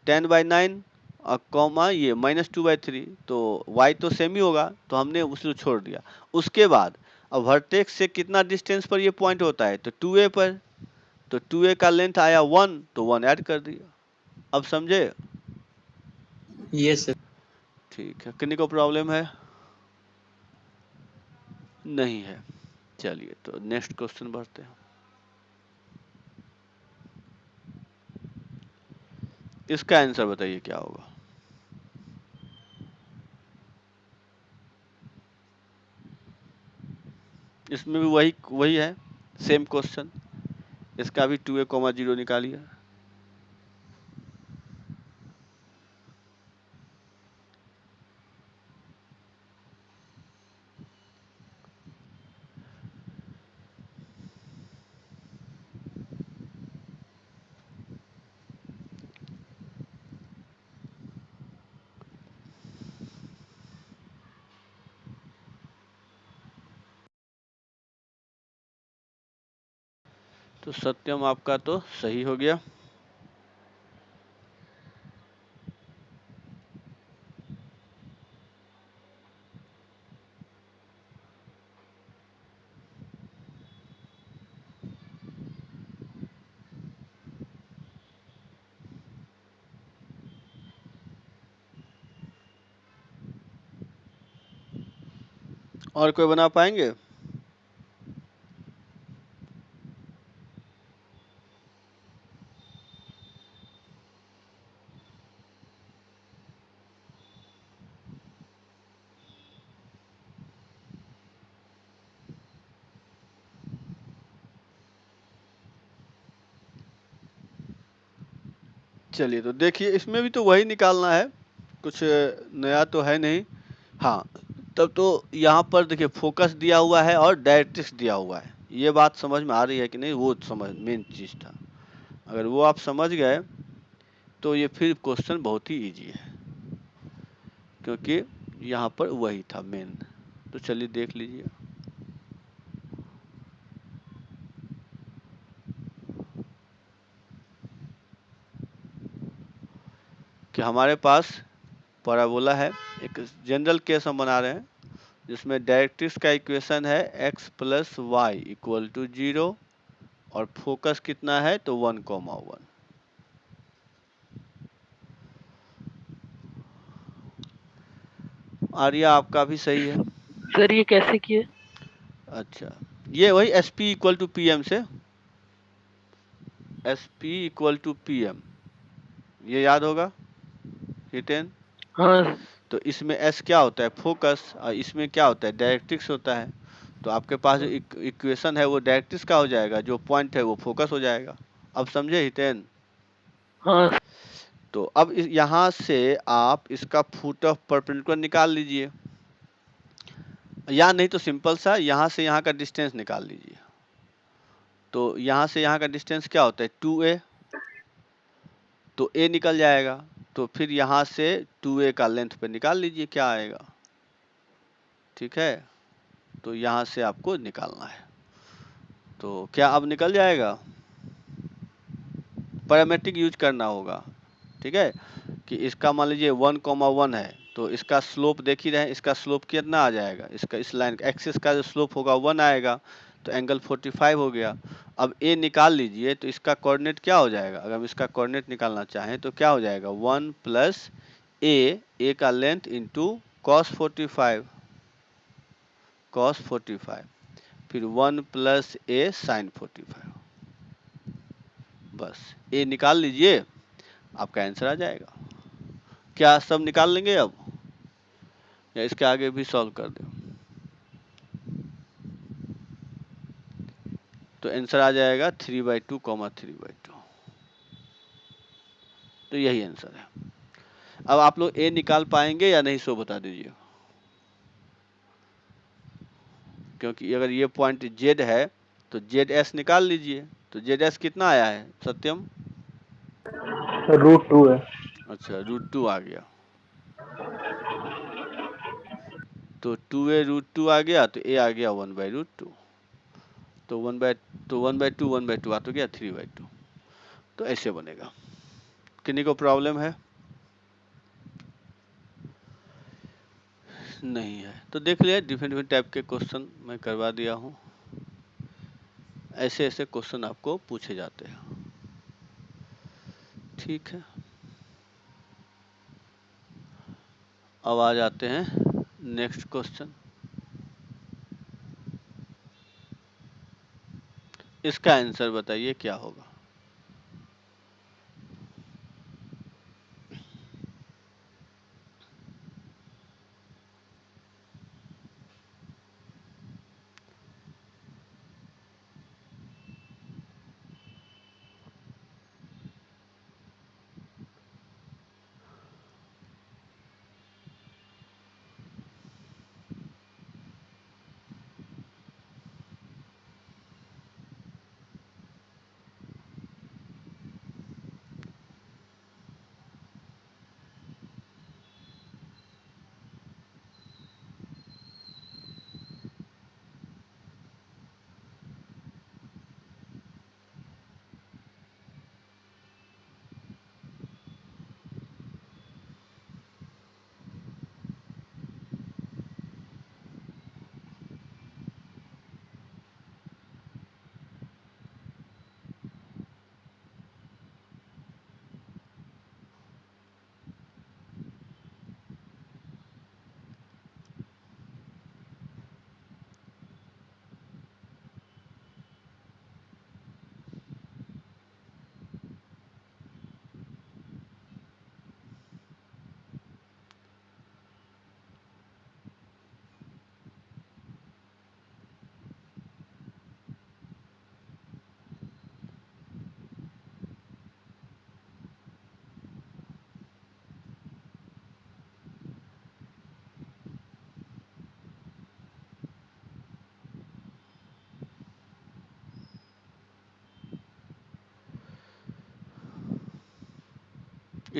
10/9 और कॉमा ये -2/3, तो y तो सेम ही होगा, तो हमने उसको छोड़ दिया। उसके बाद अब वर्टेक्स से कितना डिस्टेंस पर ये पॉइंट होता है, तो 2a पर, तो 2a का लेंथ आया 1, तो 1 ऐड कर दिया। अब समझे? ये सर। ठीक है, किन्हीं को प्रॉब्लम है? नहीं है। चलिए तो नेक्स्ट क्वेश्चन बढ़ते हैं। इसका आंसर बताइए क्या होगा। इसमें भी वही वही है, सेम क्वेश्चन। इसका भी 2a, 0 निकालिए। तो सत्यम आपका तो सही हो गया। और कोई बना पाएंगे? चलिए, तो देखिए इसमें भी तो वही निकालना है, कुछ नया तो है नहीं। हाँ, तब तो यहाँ पर देखिए फोकस दिया हुआ है और डायरेक्ट्रिक्स दिया हुआ है। ये बात समझ में आ रही है कि नहीं, वो समझ मेन चीज़ था। अगर वो आप समझ गए तो ये फिर क्वेश्चन बहुत ही इजी है, क्योंकि यहाँ पर वही था मेन। तो चलिए देख लीजिए। कि हमारे पास पैराबोला है, एक जनरल केस हम बना रहे हैं जिसमें डायरेक्ट्रिक्स का इक्वेशन है x plus y equal to 0 और फोकस कितना है तो 1,1। आर्या आपका भी सही है। सर ये कैसे किए? अच्छा, ये वही S P equal to P M से, S P equal to P M, ये याद होगा हितेन। हाँ तो इसमें एस क्या होता है, फोकस, और इसमें क्या होता है, डायरेक्ट्रिक्स होता है। तो आपके पास जो इक्वेशन है वो डायरेक्ट्रिक्स का हो जाएगा, जो पॉइंट है वो फोकस हो जाएगा। अब समझे हितेन? हाँ तो अब यहाँ से आप इसका फुट ऑफ परपेंडिकुलर निकाल लीजिए, या नहीं तो सिंपल सा यहाँ से यहाँ का डिस्टेंस निकाल लीजिए। तो यहाँ से यहाँ का डिस्टेंस क्या होता है 2a, तो a निकल जाएगा। तो फिर यहाँ से 2a का लेंथ पे निकाल लीजिए क्या आएगा, ठीक है। तो यहाँ से आपको निकालना है, तो क्या अब निकल जाएगा, पैरामेट्रिक यूज करना होगा, ठीक है। कि इसका मान लीजिए 1,1 है, तो इसका स्लोप देख ही रहे हैं, इसका स्लोप कितना आ जाएगा, इसका इस लाइन का एक्सिस का जो स्लोप होगा 1 आएगा, तो एंगल 45 हो गया। अब ए निकाल लीजिए, तो इसका कोऑर्डिनेट क्या हो जाएगा, अगर हम इसका कोऑर्डिनेट निकालना चाहें तो क्या हो जाएगा 1 प्लस ए का लेंथ इंटू cos 45, फिर 1 प्लस ए साइन 45। बस ए निकाल लीजिए, आपका आंसर आ जाएगा। क्या सब निकाल लेंगे अब, या इसके आगे भी सॉल्व कर दो? तो आंसर आ जाएगा 3/2, 3/2। तो यही आंसर है। अब आप लोग ए निकाल पाएंगे या नहीं, सो बता दीजिए। क्योंकि अगर ये पॉइंट जेड है तो जेड एस निकाल लीजिए। तो जेड एस कितना आया है सत्यम? √2 है। अच्छा, √2 आ गया। तो 2a√2 आ गया, तो a आ गया 1/√2। तो 1/2 आ तो गया 3/2। तो ऐसे बनेगा। किन्हीं को प्रॉब्लम है? नहीं है तो देख लिया, डिफरेंट टाइप के क्वेश्चन मैं करवा दिया हूँ। ऐसे ऐसे क्वेश्चन आपको पूछे जाते हैं, ठीक है। अब आ जाते हैं नेक्स्ट क्वेश्चन। इसका आंसर बताइए क्या होगा।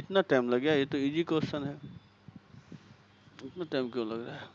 इतना टाइम लग गया, ये तो इजी क्वेश्चन है, इतना टाइम क्यों लग रहा है?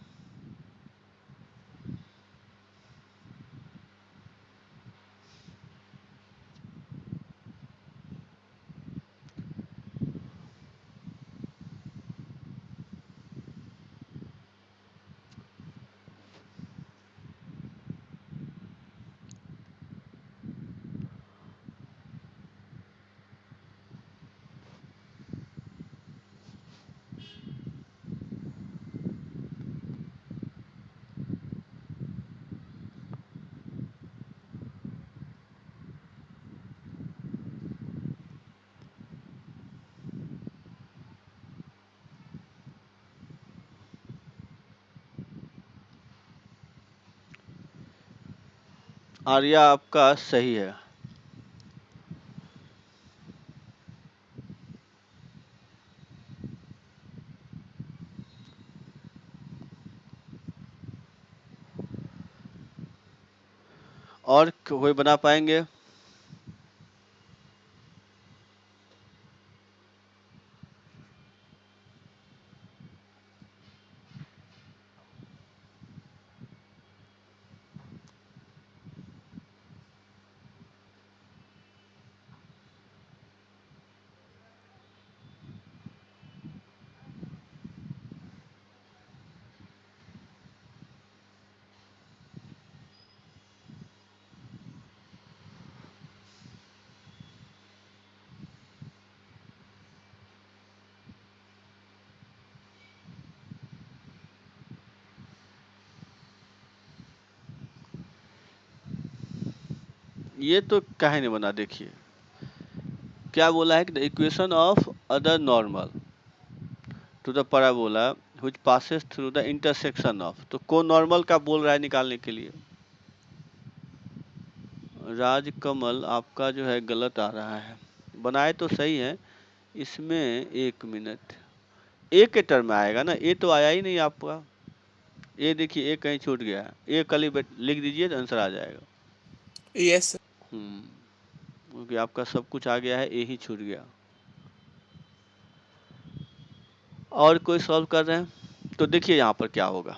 आर्या आपका सही है। और कोई बना पाएंगे? ये तो काहे नहीं बना, देखिए क्या बोला है कि the equation of other normal to the parabola which passes through the intersection of, तो को नॉर्मल का बोल रहा है निकालने के लिए। राजकमल आपका जो है गलत आ रहा है, बनाए तो सही है, इसमें एक मिनट, ए के टर्म में आएगा ना, ए तो आया ही नहीं आपका, ए देखिए ए कहीं छूट गया है, ए कल लिख दीजिए तो आंसर आ जाएगा। Yes sir. क्योंकि आपका सब कुछ आ गया है, ए ही छूट गया। और कोई सॉल्व कर रहे हैं तो देखिए यहाँ पर क्या होगा।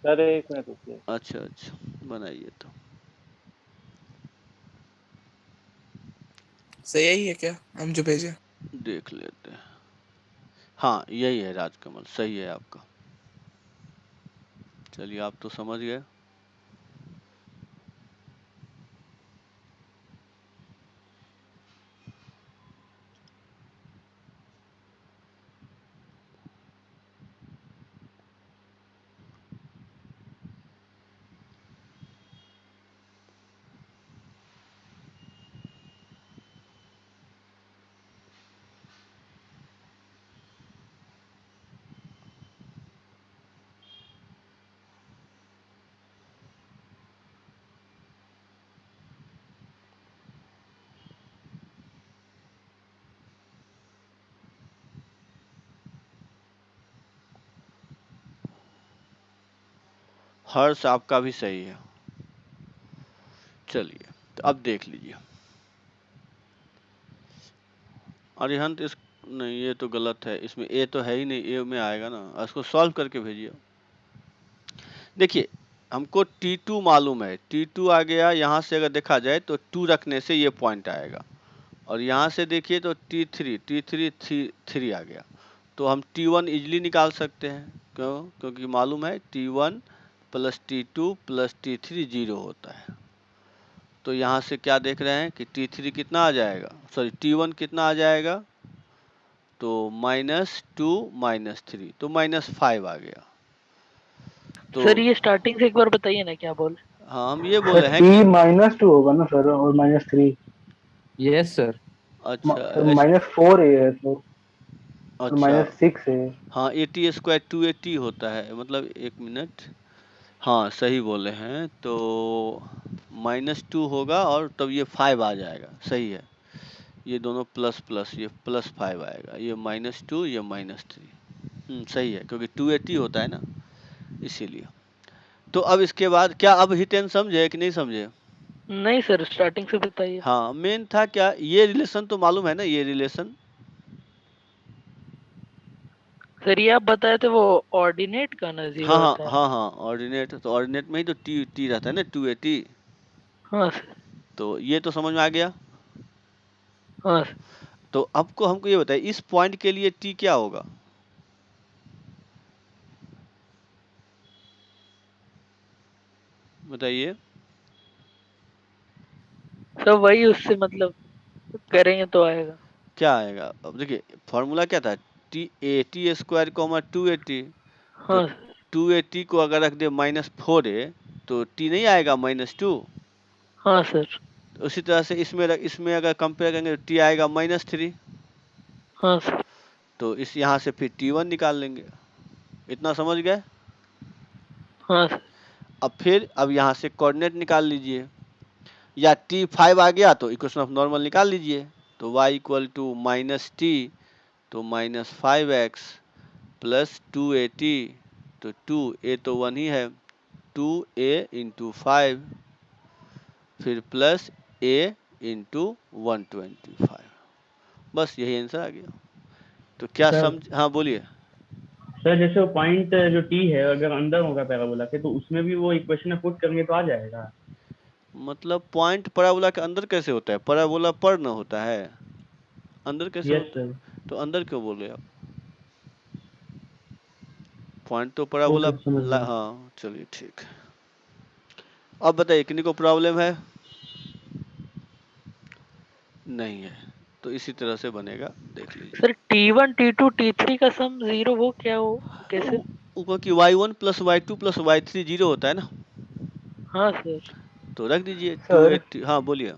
सर एक मिनट रुकिए। अच्छा अच्छा बनाइए तो। सही यही है क्या हम जो भेजे? देख लेते हैं, हाँ यही है राजकमल, सही है आपका। चलिए आप तो समझ गए। हर्ष आपका भी सही है। चलिए तो अब देख लीजिए। अरिहंत इस नहीं, ये तो गलत है, इसमें ए तो है ही नहीं, ए में आएगा ना, इसको सॉल्व करके भेजिए। देखिए हमको T2 मालूम है, T2 आ गया, यहाँ से अगर देखा जाए तो 2 रखने से ये पॉइंट आएगा, और यहाँ से देखिए तो T3 आ गया, तो हम T1 इजीली निकाल सकते हैं। क्यों? क्योंकि मालूम है T1 plus T2 plus T3 0 होता है। तो यहाँ से क्या देख रहे हैं कि T3 कितना आ जाएगा, सॉरी T1 कितना आ जाएगा, तो -2 -3, तो -5 आ गया। तो सर ये स्टार्टिंग से एक बार बताइए ना क्या बोले। हाँ हम ये बोले हैं T कि -2 होगा ना सर, और -3। Yes sir. अच्छा सर -4 ए है तो, और अच्छा -6 है। हाँ 80² 280 होता है, मतलब एक मिनट, हाँ सही बोले हैं, तो -2 होगा और तब ये 5 आ जाएगा, सही है। ये दोनों प्लस प्लस, ये +5 आएगा, ये -2 ये -3, सही है, क्योंकि 280 होता है ना, इसीलिए। तो अब इसके बाद क्या अब हितेन समझे कि नहीं समझे? नहीं सर स्टार्टिंग से बताइए। हाँ मेन था क्या, ये रिलेशन तो मालूम है ना, ये रिलेशन सर ये आप बताए थे वो ऑर्डिनेट का ना जीरो हाँ हाँ आता है। हाँ हाँ ऑर्डिनेट, तो ऑर्डिनेट में ही तो टी टी रहता है ना 280। हाँ सर। तो ये तो समझ में आ गया। हाँ सर। तो आपको हमको ये बताइए इस पॉइंट के लिए टी क्या होगा? बताइए। सर वही उससे मतलब करेंगे तो आएगा। क्या आएगा? अब देखिए फॉर्मूला क्या था, टी80² कॉमा 280। तो हाँ सर। 280 को अगर रख दे -4a तो टी नहीं आएगा -2। हाँ सर। उसी तरह से इसमें अगर कंपेयर करेंगे तो टी आएगा -3। हाँ सर। तो इस यहाँ से फिर T1 निकाल लेंगे। इतना समझ गए? हाँ सर। अब यहाँ से कोऑर्डिनेट निकाल लीजिए, या T5 आ गया तो इक्वेशन ऑफ नॉर्मल निकाल लीजिए। तो y इक्वल टू -t, तो -5x प्लस 2at, तो 2a तो 1 ही है, 2a इंटू 5 फिर प्लस a इंटू 125। बस यही आंसर आ गया। तो क्या सर समझ, हाँ बोलिए। सर जैसे वो पॉइंट जो टी है अगर अंदर होगा पैराबोला के तो उसमें भी वो इक्वेशन में पुट करेंगे तो आ जाएगा। मतलब पॉइंट पैराबोला के अंदर कैसे होता है? पैराबोला पर न होता है, अंदर कैसे यस होता सर। है? तो अंदर क्यों बोल रहे आप? पॉइंट तो ओके पैराबोला समझ गया। हाँ चलिए ठीक। अब बताइए किन्हीं को प्रॉब्लम है? नहीं है, तो इसी तरह से बनेगा, देख लीजिए। सर T1 T2 T3 का सम जीरो वो क्या हो कैसे? ऊपर की y1 plus y2 plus y3 zero होता है ना, हाँ सर। तो रख दीजिए सर 280। हाँ बोलिए।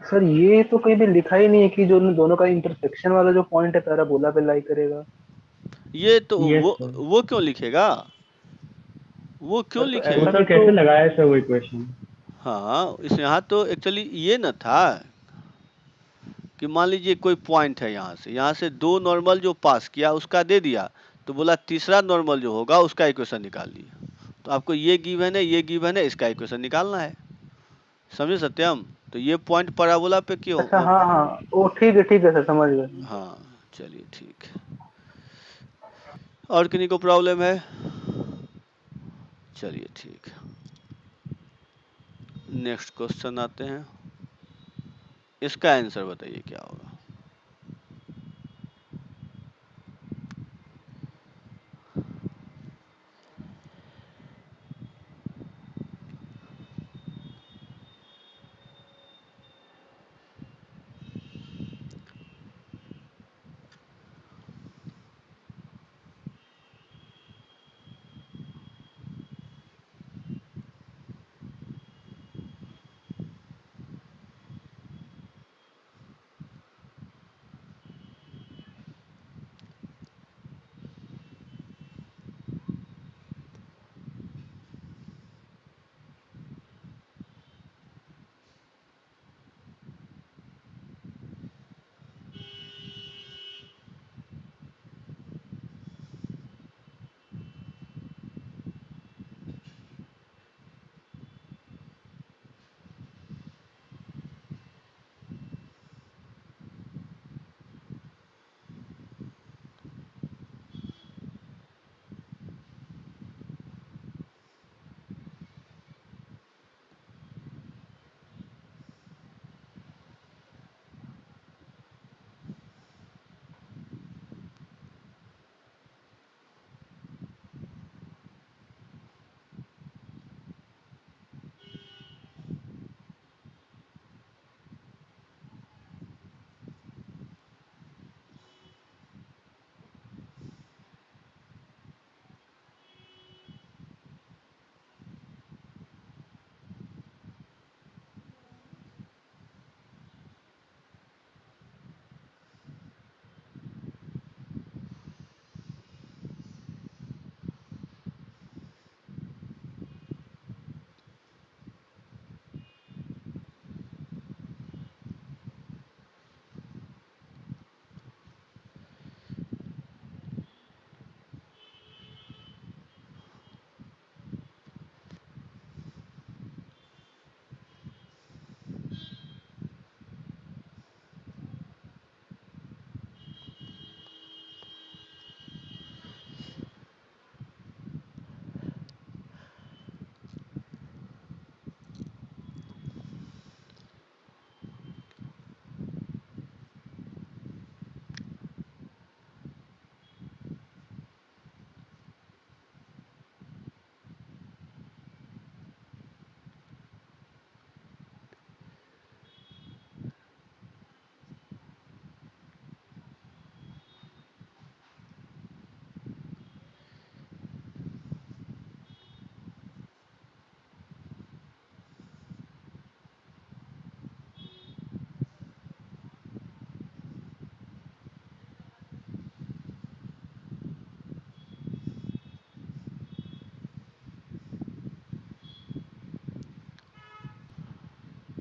सर ये तो कहीं भी लिखा ही नहीं है कि जो उन दोनों का इंटरसेक्शन वाला जो पॉइंट है पैराबोला पे लाई करेगा। ये तो यस वो सर। वो क्यों लिखेगा? वो क्यों सर तो वो लिखेगा? ऐसा सर भी तो कैसे लगाया सर वो इक्वेशन? हाँ इस यहाँ तो एक्चुअली ये न था कि मान लीजिए कोई पॉइंट है, यहाँ से दो नॉर्मल जो पास किया उसका दे दिया, तो बोला तीसरा नॉर्मल जो होगा उसका इक्वेशन निकालिए। तो आपको ये गिवन है, ये गिवन है, इसका इक्वेशन निकालना है। समझे सत्यम? तो ये पॉइंट पैराबोला पे क्यों अच्छा हाँ हाँ वो ठीक है सर समझ गए। हाँ चलिए ठीक। और किन्हीं को प्रॉब्लम है? चलिए ठीक, नेक्स्ट क्वेश्चन आते हैं। इसका आंसर बताइए क्या होगा।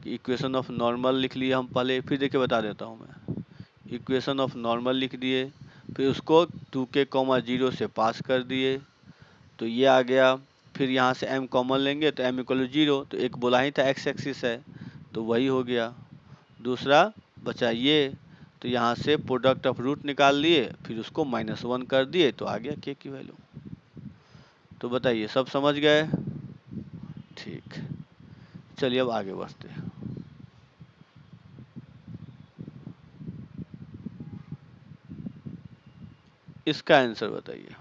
कि इक्वेशन ऑफ नॉर्मल लिख लिए हम पहले, फिर देखिए बता देता हूँ मैं। इक्वेशन ऑफ नॉर्मल लिख दिए, फिर उसको 2k, 0 से पास कर दिए, तो ये आ गया। फिर यहाँ से m कॉमन लेंगे तो m = 0, तो एक बोला ही था x एक्सिस है तो वही हो गया। दूसरा बचा ये, तो यहाँ से प्रोडक्ट ऑफ रूट निकाल लिए, फिर उसको -1 कर दिए, तो आ गया k की वैल्यू। तो बताइए सब समझ गए? ठीक, चलिए अब आगे बढ़ते हैं। इसका आंसर बताइए।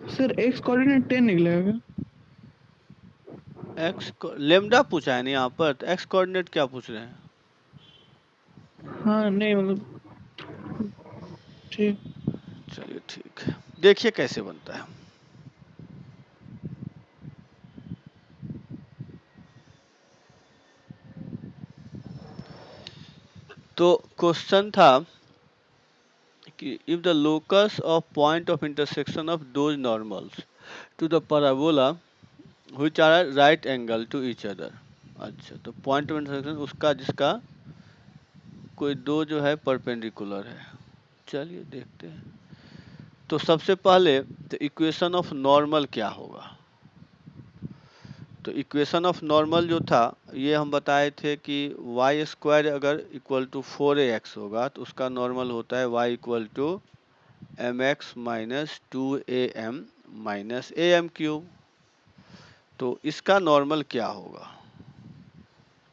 सर एक्स कोऑर्डिनेट 10 निकलेगा क्या? एक्स लेमडा पूछा है ना यहाँ पर, तो एक्स कोऑर्डिनेट क्या पूछ रहे हैं? हाँ नहीं मतलब ठीक। चलिए ठीक है, देखिए कैसे बनता है। तो क्वेश्चन था कि if the locus of point of intersection of those normals to the parabola which are right angle to each other. अच्छा, तो पॉइंट ऑफ इंटरसेक्शन उसका जिसका कोई दो जो है परपेंडिकुलर है। चलिए देखते हैं। तो सबसे पहले तो इक्वेशन ऑफ नॉर्मल क्या होगा? तो इक्वेशन ऑफ नॉर्मल जो था ये हम बताए थे कि y² अगर = 4ax होगा तो उसका नॉर्मल होता है y = mx - 2am - am³। तो इसका नॉर्मल क्या होगा?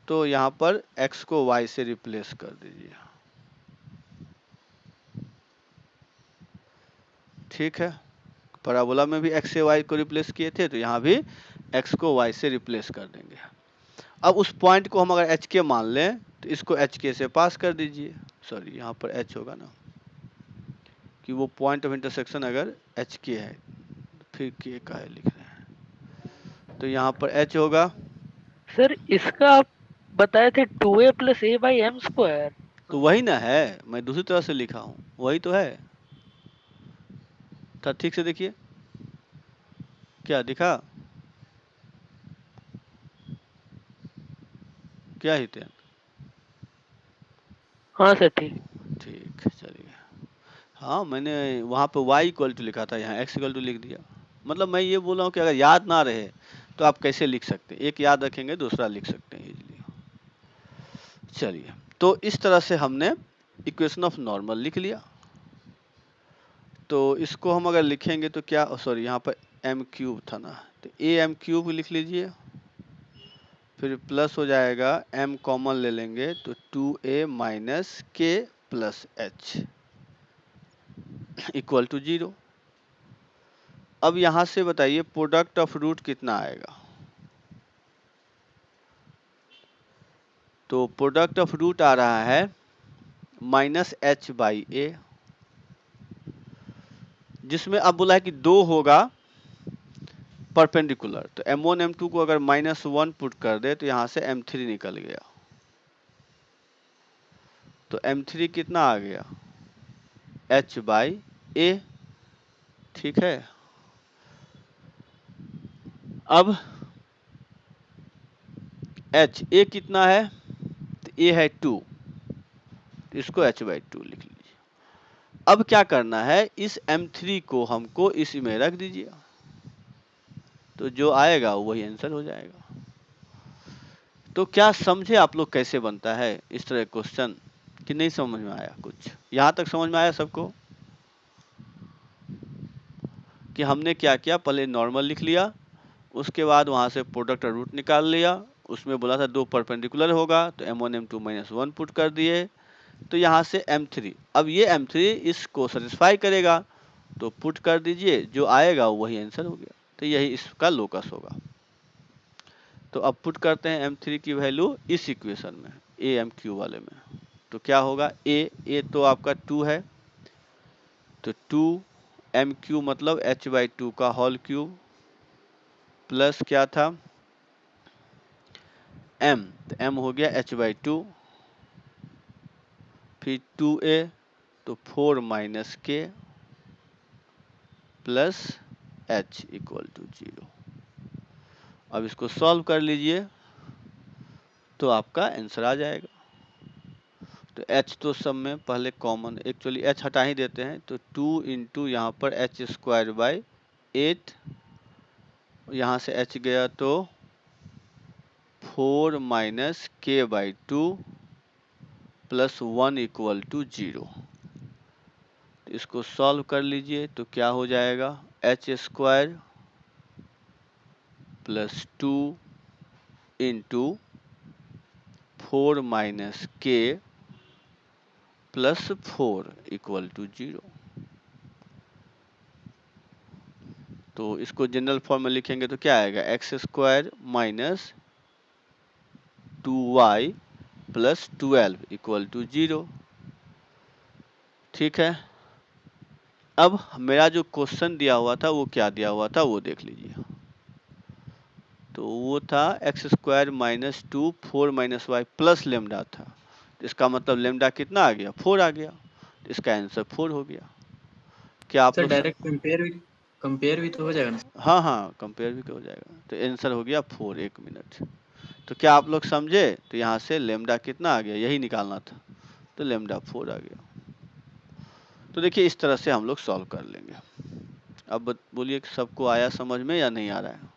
तो यहाँ पर x को y से रिप्लेस कर दीजिए। ठीक है, पैराबोला में भी x से y को रिप्लेस किए थे, तो यहाँ भी x को y से रिप्लेस कर देंगे। अब उस पॉइंट को हम अगर HK मान लें तो इसको HK से पास कर दीजिए। सॉरी, यहाँ पर H होगा ना, कि वो पॉइंट ऑफ इंटरसेक्शन अगर HK है, फिर K का है लिख रहे हैं, तो यहाँ पर H होगा। सर इसका आप बताए थे 2a + a/m²। तो वही ना है, मैं दूसरी तरह से लिखा हूँ, वही तो है। तो ठीक से देखिए क्या दिखा, क्या ही थे। हाँ सर ठीक। ठीक, चलिए। हाँ, मैंने वहाँ पे y = लिखा था, यहाँ x = लिख दिया। मतलब मैं ये बोल रहा हूँ कि अगर याद ना रहे तो आप कैसे लिख सकते हैं, एक याद रखेंगे दूसरा लिख सकते हैं इजीली। चलिए, तो इस तरह से हमने इक्वेशन ऑफ नॉर्मल लिख लिया। तो इसको हम अगर लिखेंगे तो क्या, सॉरी यहाँ पर m³ था ना, तो am³ लिख लीजिए, फिर प्लस हो जाएगा, m कॉमन ले लेंगे तो 2a - k + h = 0। अब यहाँ से बताइए प्रोडक्ट ऑफ रूट कितना आएगा? तो प्रोडक्ट ऑफ रूट आ रहा है -h/a, जिसमें अब बोला है कि 2 होगा परपेंडिकुलर, तो m1 m2 को अगर -1 पुट कर दे तो यहाँ से m3 निकल गया, तो m3 कितना आ गया? h/a। ठीक है, अब a कितना है? तो a है 2, तो इसको h/2 लिख लीजिए। अब क्या करना है, इस m3 को हमको इसी में रख दीजिए, तो जो आएगा वही आंसर हो जाएगा। तो क्या समझे आप लोग कैसे बनता है इस तरह क्वेश्चन, कि नहीं समझ में आया? कुछ यहाँ तक समझ में आया सबको कि हमने क्या किया? पहले नॉर्मल लिख लिया, उसके बाद वहाँ से प्रोडक्ट रूट निकाल लिया, उसमें बोला था 2 परपेंडिकुलर होगा तो m1 m2 -1 पुट कर दिए, तो यहाँ से m3, अब ये m3 इसको सेटिस्फाई करेगा तो पुट कर दीजिए, जो आएगा वही आंसर हो गया, तो यही इसका लोकस होगा। तो अब पुट करते हैं m3 की वैल्यू इस इक्वेशन में, AMQ वाले में, तो क्या होगा? A तो आपका 2 है, तो 2 MQ मतलब h/2 का होल क्यूब प्लस क्या था? m, तो m हो गया h/2, फिर 2a तो 4 - k प्लस h = 0। अब इसको सॉल्व कर लीजिए तो आपका आंसर आ जाएगा। तो h तो सब में पहले कॉमन, एक्चुअली h हटा ही देते हैं, तो 2 इंटू यहाँ पर h²/8, यहाँ से h गया तो 4 - k/2 प्लस 1 = 0। तो इसको सॉल्व कर लीजिए तो क्या हो जाएगा? h² plus 2 into 4 - k plus 4 = 0। तो इसको जनरल फॉर्म में लिखेंगे तो क्या आएगा? x² minus 2y plus 12 = 0। ठीक है, अब मेरा जो क्वेश्चन दिया हुआ था वो क्या दिया हुआ था वो देख लीजिए। तो वो था x² - 2 4 - y प्लस लेमडा था, तो इसका मतलब लेमडा कितना आ गया? 4 आ गया, तो इसका आंसर 4 हो गया। क्या आप सर लोग डायरेक्ट कंपेयर भी तो हो जाएगा ना? हाँ हाँ, कंपेयर भी हो जाएगा, तो आंसर हो गया 4। 1 मिनट, तो क्या आप लोग समझे? तो यहाँ से लेमडा कितना आ गया, यही निकालना था, तो लेमडा 4 आ गया। तो देखिए इस तरह से हम लोग सॉल्व कर लेंगे। अब बोलिए कि सबको आया समझ में या नहीं आ रहा है?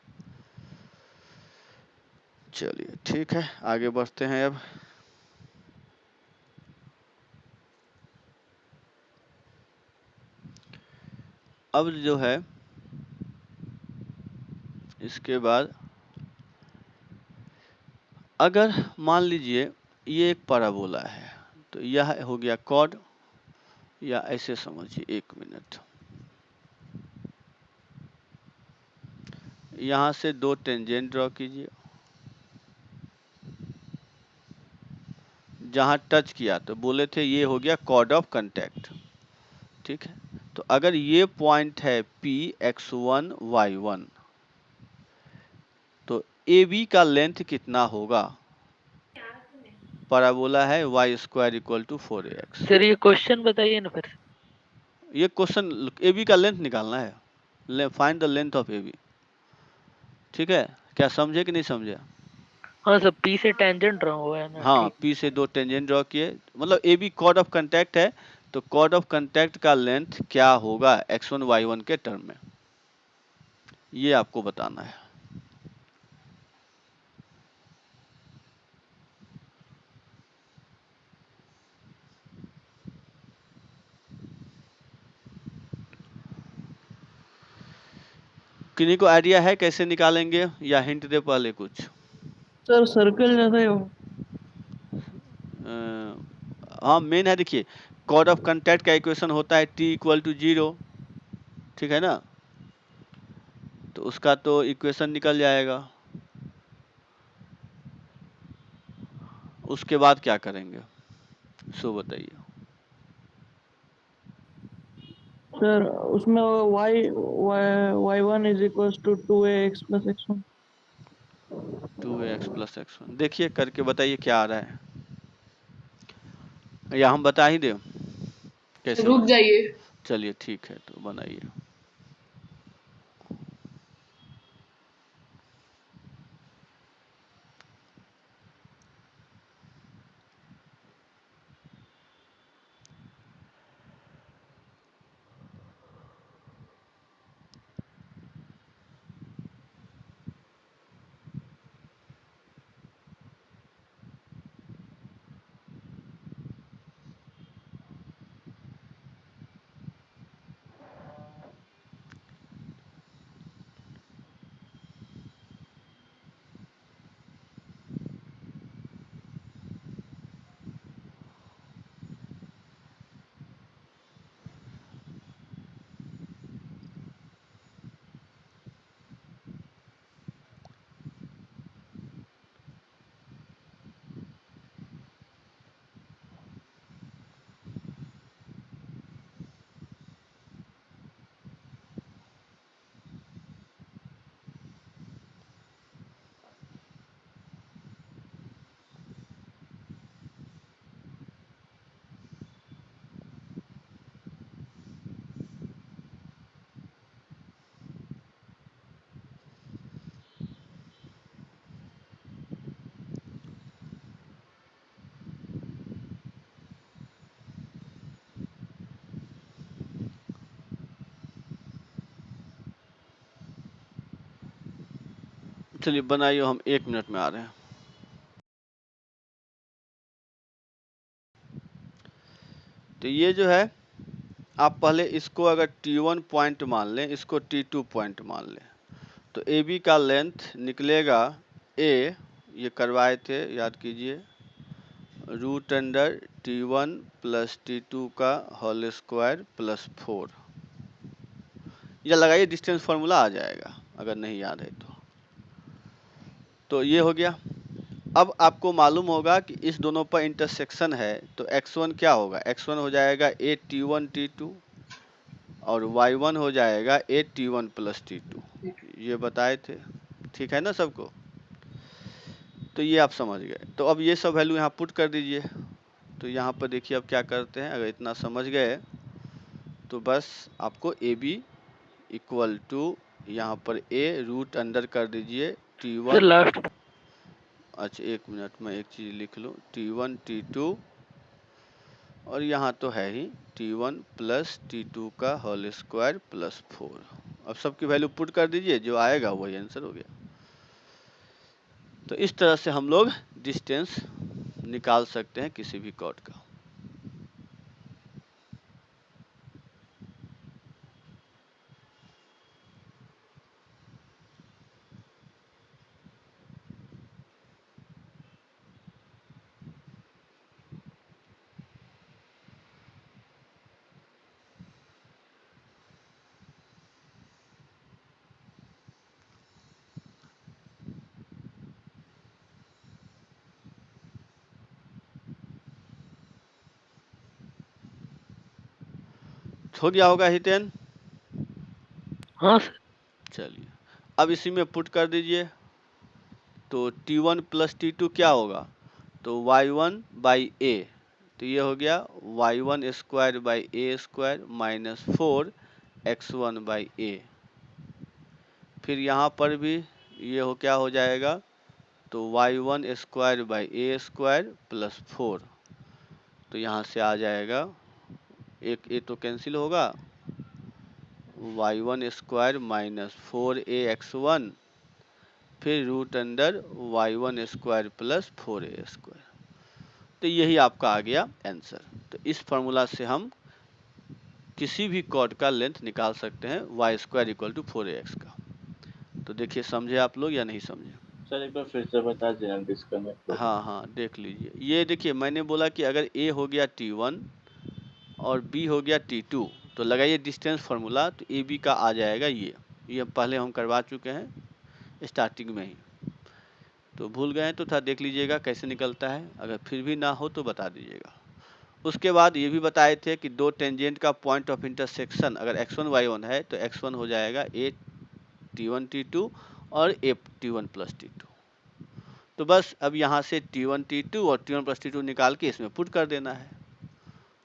चलिए ठीक है, आगे बढ़ते हैं। अब जो है इसके बाद अगर मान लीजिए ये एक पैराबोला है, तो यह हो गया कॉर्ड, या ऐसे समझिए, 1 मिनट, यहाँ से 2 टेंजेंट ड्रॉ कीजिए, जहाँ टच किया तो बोले थे ये हो गया कॉर्ड ऑफ कांटेक्ट। ठीक है, तो अगर ये पॉइंट है P x1 y1, तो AB का लेंथ कितना होगा? पैराबोला है y² = 4ax। सर ये क्वेश्चन बताइए ना फिर। ये क्वेश्चन AB का लेंथ निकालना है, find the length of AB। ठीक है, क्या समझे कि नहीं समझे? हाँ सर, P से टेंजेंट ड्रॉ हुआ है ना? हाँ, ठीक। P से 2 टेंजेंट ड्रॉ किए, मतलब AB कॉर्ड ऑफ कांटेक्ट है, तो कॉर्ड ऑफ कांटेक्ट का लेंथ क्या होगा x1 y1 के टर्म में, ये आपको बताना है। किन्हीं को आइडिया है कैसे निकालेंगे, या हिंट दे पहले कुछ? सर सर्कल जैसा ही हो। हाँ, मेन है, देखिए कॉर्ड ऑफ कांटेक्ट का इक्वेशन होता है t = 0, ठीक है ना, तो उसका तो इक्वेशन निकल जाएगा। उसके बाद क्या करेंगे सो बताइए। सर उसमें y1 = 2ax + x1। 2ax + x1, देखिए करके बताइए क्या आ रहा है, या हम बता ही दें कैसे? रुक जाइए। चलिए ठीक है, तो बनाइए। चलिए बनाइए, हम 1 मिनट में आ रहे हैं। तो ये जो है आप पहले इसको अगर T1 पॉइंट मान लें, इसको T2 पॉइंट मान लें, तो AB का लेंथ निकलेगा A, ये करवाए थे याद कीजिए, root under T1 plus T2 का होल स्क्वायर प्लस 4, या लगाइए डिस्टेंस फार्मूला आ जाएगा अगर नहीं याद है तो ये हो गया। अब आपको मालूम होगा कि इस दोनों पर इंटरसेक्शन है, तो x1 क्या होगा, x1 हो जाएगा a T1 T2 और y1 हो जाएगा a T1 प्लस T2, ये बताए थे, ठीक है ना सबको। तो ये आप समझ गए। तो अब ये सब वैल्यू यहाँ पुट कर दीजिए। तो यहाँ पर देखिए अब क्या करते हैं, अगर इतना समझ गए तो बस आपको AB इक्वल टू यहाँ पर a रूट अंडर कर दीजिए T1, लास्ट अच्छा 1 मिनट में एक चीज़ लिख लूँ, T1 T2 और यहाँ तो है ही T1 प्लस T2 का होल स्क्वायर प्लस 4। अब सबकी वैल्यू पुट कर दीजिए, जो आएगा वही आंसर हो गया। तो इस तरह से हम लोग डिस्टेंस निकाल सकते हैं किसी भी कॉर्ड का। हो गया होगा हितेन? हाँ सर। चलिए अब इसी में पुट कर दीजिए। तो T1 प्लस T2 क्या होगा, तो y1 बाई a, तो ये हो गया y1 square by a square minus 4 x1 by a। फिर यहाँ पर भी ये हो क्या हो जाएगा, तो y1 square by a square plus 4, तो यहाँ से आ जाएगा, एक a तो कैंसिल होगा, y1 square minus 4a x1, फिर root under y1 square plus 4a square. तो यही आपका आ गया आंसर। तो इस फार्मूला से हम किसी भी कॉर्ड का लेंथ निकाल सकते हैं y square equal to 4ax का। तो देखिए समझे आप लोग या नहीं समझे? सर एक बार फिर से बता देना डिस्कनेक्ट। हाँ हाँ देख लीजिए। ये देखिए मैंने बोला कि अगर a हो गया T1 और b हो गया T2, तो लगाइए डिस्टेंस फार्मूला, तो AB का आ जाएगा ये पहले हम करवा चुके हैं स्टार्टिंग में ही, तो भूल गए हैं तो था देख लीजिएगा कैसे निकलता है, अगर फिर भी ना हो तो बता दीजिएगा। उसके बाद ये भी बताए थे कि दो टेंजेंट का पॉइंट ऑफ इंटरसेक्शन अगर x1 y1 है तो x1 हो जाएगा a T1 T2 और a T1 प्लस T2। तो बस अब यहाँ से T1 T2 और T1 प्लस T2 निकाल के इसमें पुट कर देना है।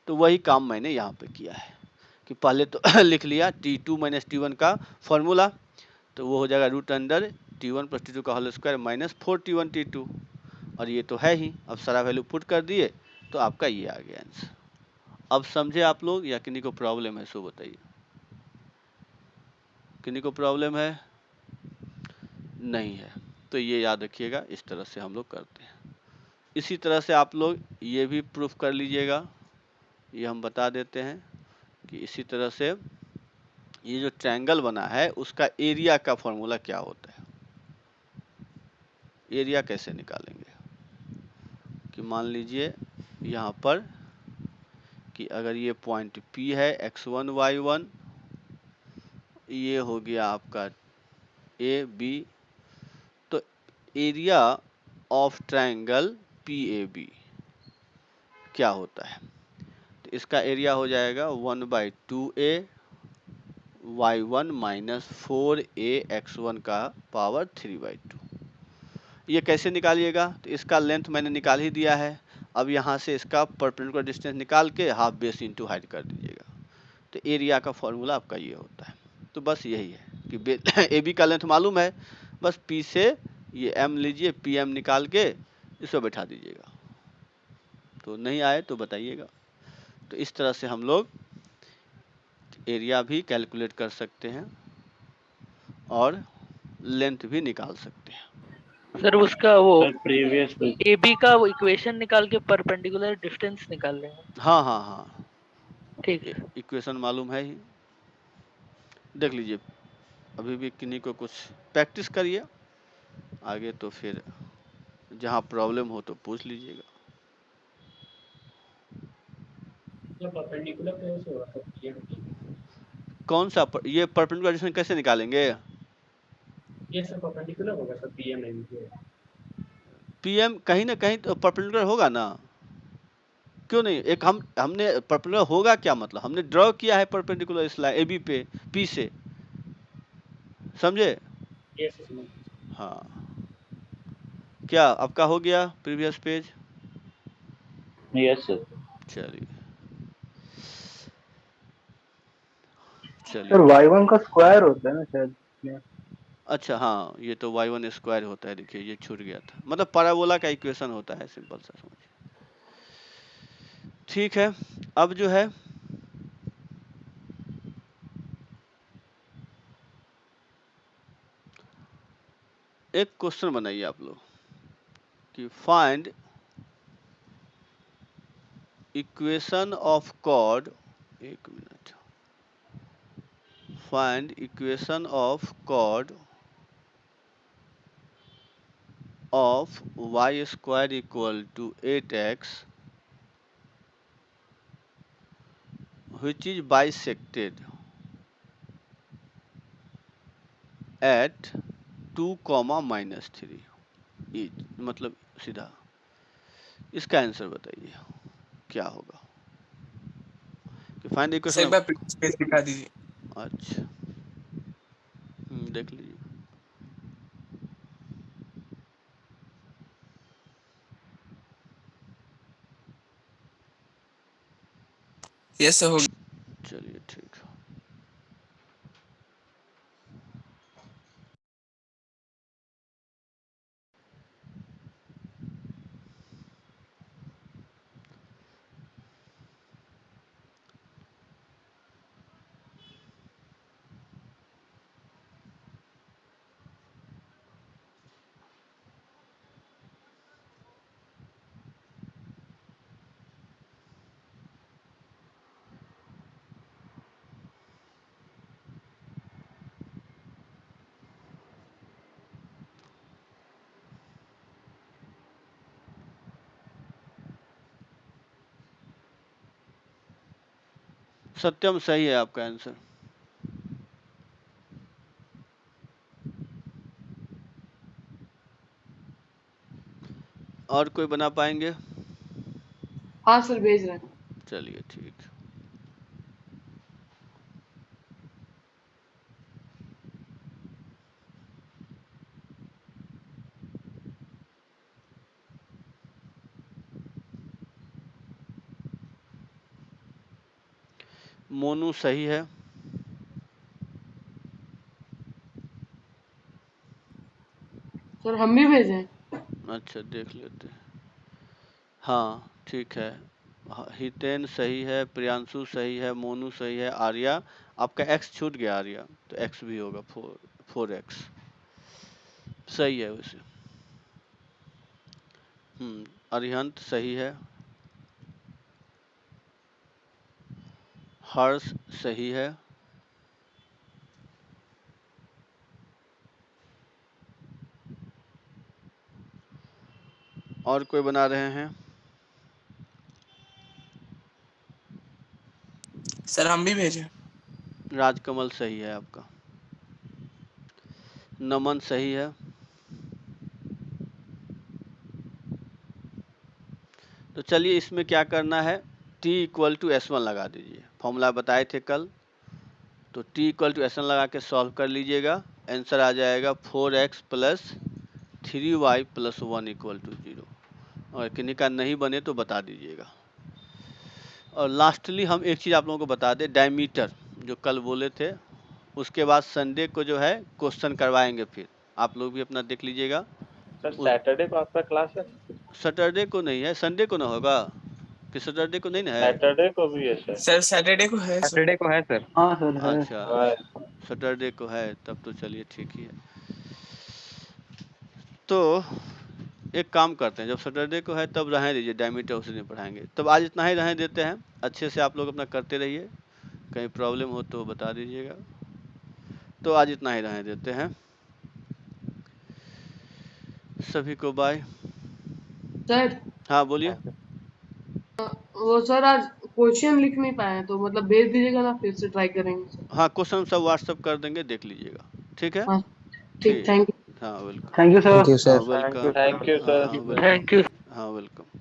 तो वही काम मैंने यहाँ पे किया है कि पहले तो लिख लिया T2 माइनस T1 का फॉर्मूला, तो वो हो जाएगा root under T1 plus T2 का whole square minus 4T1 T2, और ये तो है ही। अब सारा वैल्यू पुट कर दिए तो आपका ये आ गया आंसर। अब समझे आप लोग या किन्हीं को प्रॉब्लम है सो बताइए? किन्हीं को प्रॉब्लम है? नहीं है तो ये याद रखिएगा, इस तरह से हम लोग करते हैं। इसी तरह से आप लोग ये भी प्रूफ कर लीजिएगा, ये हम बता देते हैं कि इसी तरह से ये जो ट्रायंगल बना है उसका एरिया का फॉर्मूला क्या होता है, एरिया कैसे निकालेंगे। कि मान लीजिए यहाँ पर कि अगर ये पॉइंट P है x1 y1, ये हो गया आपका ए बी, तो एरिया ऑफ ट्रायंगल PAB क्या होता है, तो इसका एरिया हो जाएगा 1/2a y1 minus 4a x1 का पावर 3/2। ये कैसे निकालिएगा, तो इसका लेंथ मैंने निकाल ही दिया है। अब यहाँ से इसका परपेंडिकुलर डिस्टेंस निकाल के हाफ बेस इंटू हाइट कर दीजिएगा, तो एरिया का फॉर्मूला आपका ये होता है। तो बस यही है कि AB का लेंथ मालूम है, बस P से ये M लीजिए, PM निकाल के इसको बैठा दीजिएगा। तो नहीं आए तो बताइएगा। तो इस तरह से हम लोग एरिया भी कैलकुलेट कर सकते हैं और लेंथ भी निकाल सकते हैं। सर उसका वो सर प्रीवियस AB का वो इक्वेशन निकाल के परपेंडिकुलर डिस्टेंस निकाल लेंगे। हाँ हाँ हाँ, ठीक है। इक्वेशन मालूम है ही, देख लीजिए। अभी भी किन्हीं को कुछ प्रैक्टिस करिए, आगे तो फिर जहाँ प्रॉब्लम हो तो पूछ लीजिएगा। परपेंडिकुलर कैसे होगा सर? कौन सा ये परपेंडिकुलर डिस्टेंस कैसे निकालेंगे? ये सर परपेंडिकुलर होगा सर, PM नहीं है। PM कहीं ना कहीं तो परपेंडिकुलर होगा ना, क्यों नहीं? एक हमने परपेंडिकुलर होगा क्या मतलब, हमने ड्रॉ किया है परपेंडिकुलर इस लाइन AB पे P से, समझे? ये सर समझ। हाँ, क्या आपका हो गया प्रीवियस पेज? Yes sir. चलिए सर चलिए, y1 का स्क्वायर होता है ना शायद इसमें। अच्छा हाँ, ये तो y1 स्क्वायर होता है, देखिए ये छूट गया था, मतलब पैराबोला का इक्वेशन होता है, सिंपल सा समझिए। ठीक है, अब जो है एक क्वेश्चन बनाइए आप लोग कि फाइंड इक्वेशन ऑफ कॉर्ड, एक minute, find equation of chord of y square equal to 8x which is bisected at 2, -3 मतलब सीधा, इसका आंसर बताइए क्या होगा कि फाइंड सर इक्वेशन एक बार प्रीवियस पेज दिखा दीजिए। अच्छा, देख लीजिए। यस सर हो गया। चलिए ठीक है, सत्यम सही है आपका आंसर। और कोई बना पाएंगे? हाँ सर भेज रहे हैं। चलिए ठीक है, मोनू सही है। सर हम भी भेजें? अच्छा देख लेते हैं, हाँ ठीक है, हितेन सही है, प्रियांशु सही है, मोनू सही है, आर्या आपका x छूट गया आर्या, तो x भी होगा 4x सही है वैसे। अरिहंत सही है, हर्ष सही है, और कोई बना रहे हैं? सर हम भी भेजे। राजकमल सही है आपका, नमन सही है। तो चलिए इसमें क्या करना है, t इक्वल टू S1 लगा दीजिए, फॉर्मूला बताए थे कल, तो t इक्वल टू S1 लगा के सॉल्व कर लीजिएगा, आंसर आ जाएगा 4x plus 3y plus 1 equal to 0। और किन्हीं का नहीं बने तो बता दीजिएगा। और लास्टली हम एक चीज़ आप लोगों को बता दें, डायमीटर जो कल बोले थे, उसके बाद संडे को जो है क्वेश्चन करवाएंगे, फिर आप लोग भी अपना देख लीजिएगा। सर सैटरडे को आपका क्लास है? सैटरडे को नहीं है, संडे को ना होगा कि सैटरडे को नहीं ना है? सैटरडे को भी है सर। सर सैटरडे को है सर। सैटरडे को है सर। हाँ सर है। अच्छा सैटरडे को है, तब तो चलिए ठीक ही है। तो एक काम करते हैं, जब सैटरडे को है तब रहने दीजिए, डायमीटर उसे नहीं पढ़ाएंगे, तब आज इतना ही रहने देते हैं। अच्छे से आप लोग अपना करते रहिए, कहीं प्रॉब्लम हो तो बता दीजिएगा। तो आज इतना ही रहने देते हैं। सभी को बाय। सर हाँ बोलिए। वो सर आज क्वेश्चन लिख नहीं पाए तो मतलब भेज दीजिएगा ना, फिर से ट्राई करेंगे सर। हाँ क्वेश्चन सब व्हाट्सअप कर देंगे, देख लीजिएगा। ठीक है। हाँ ठीक, थैंक यू। हाँ वेलकम। Thank you sir. हाँ वेलकम। Thank you sir. हाँ वेलकम। Thank you. हाँ वेलकम।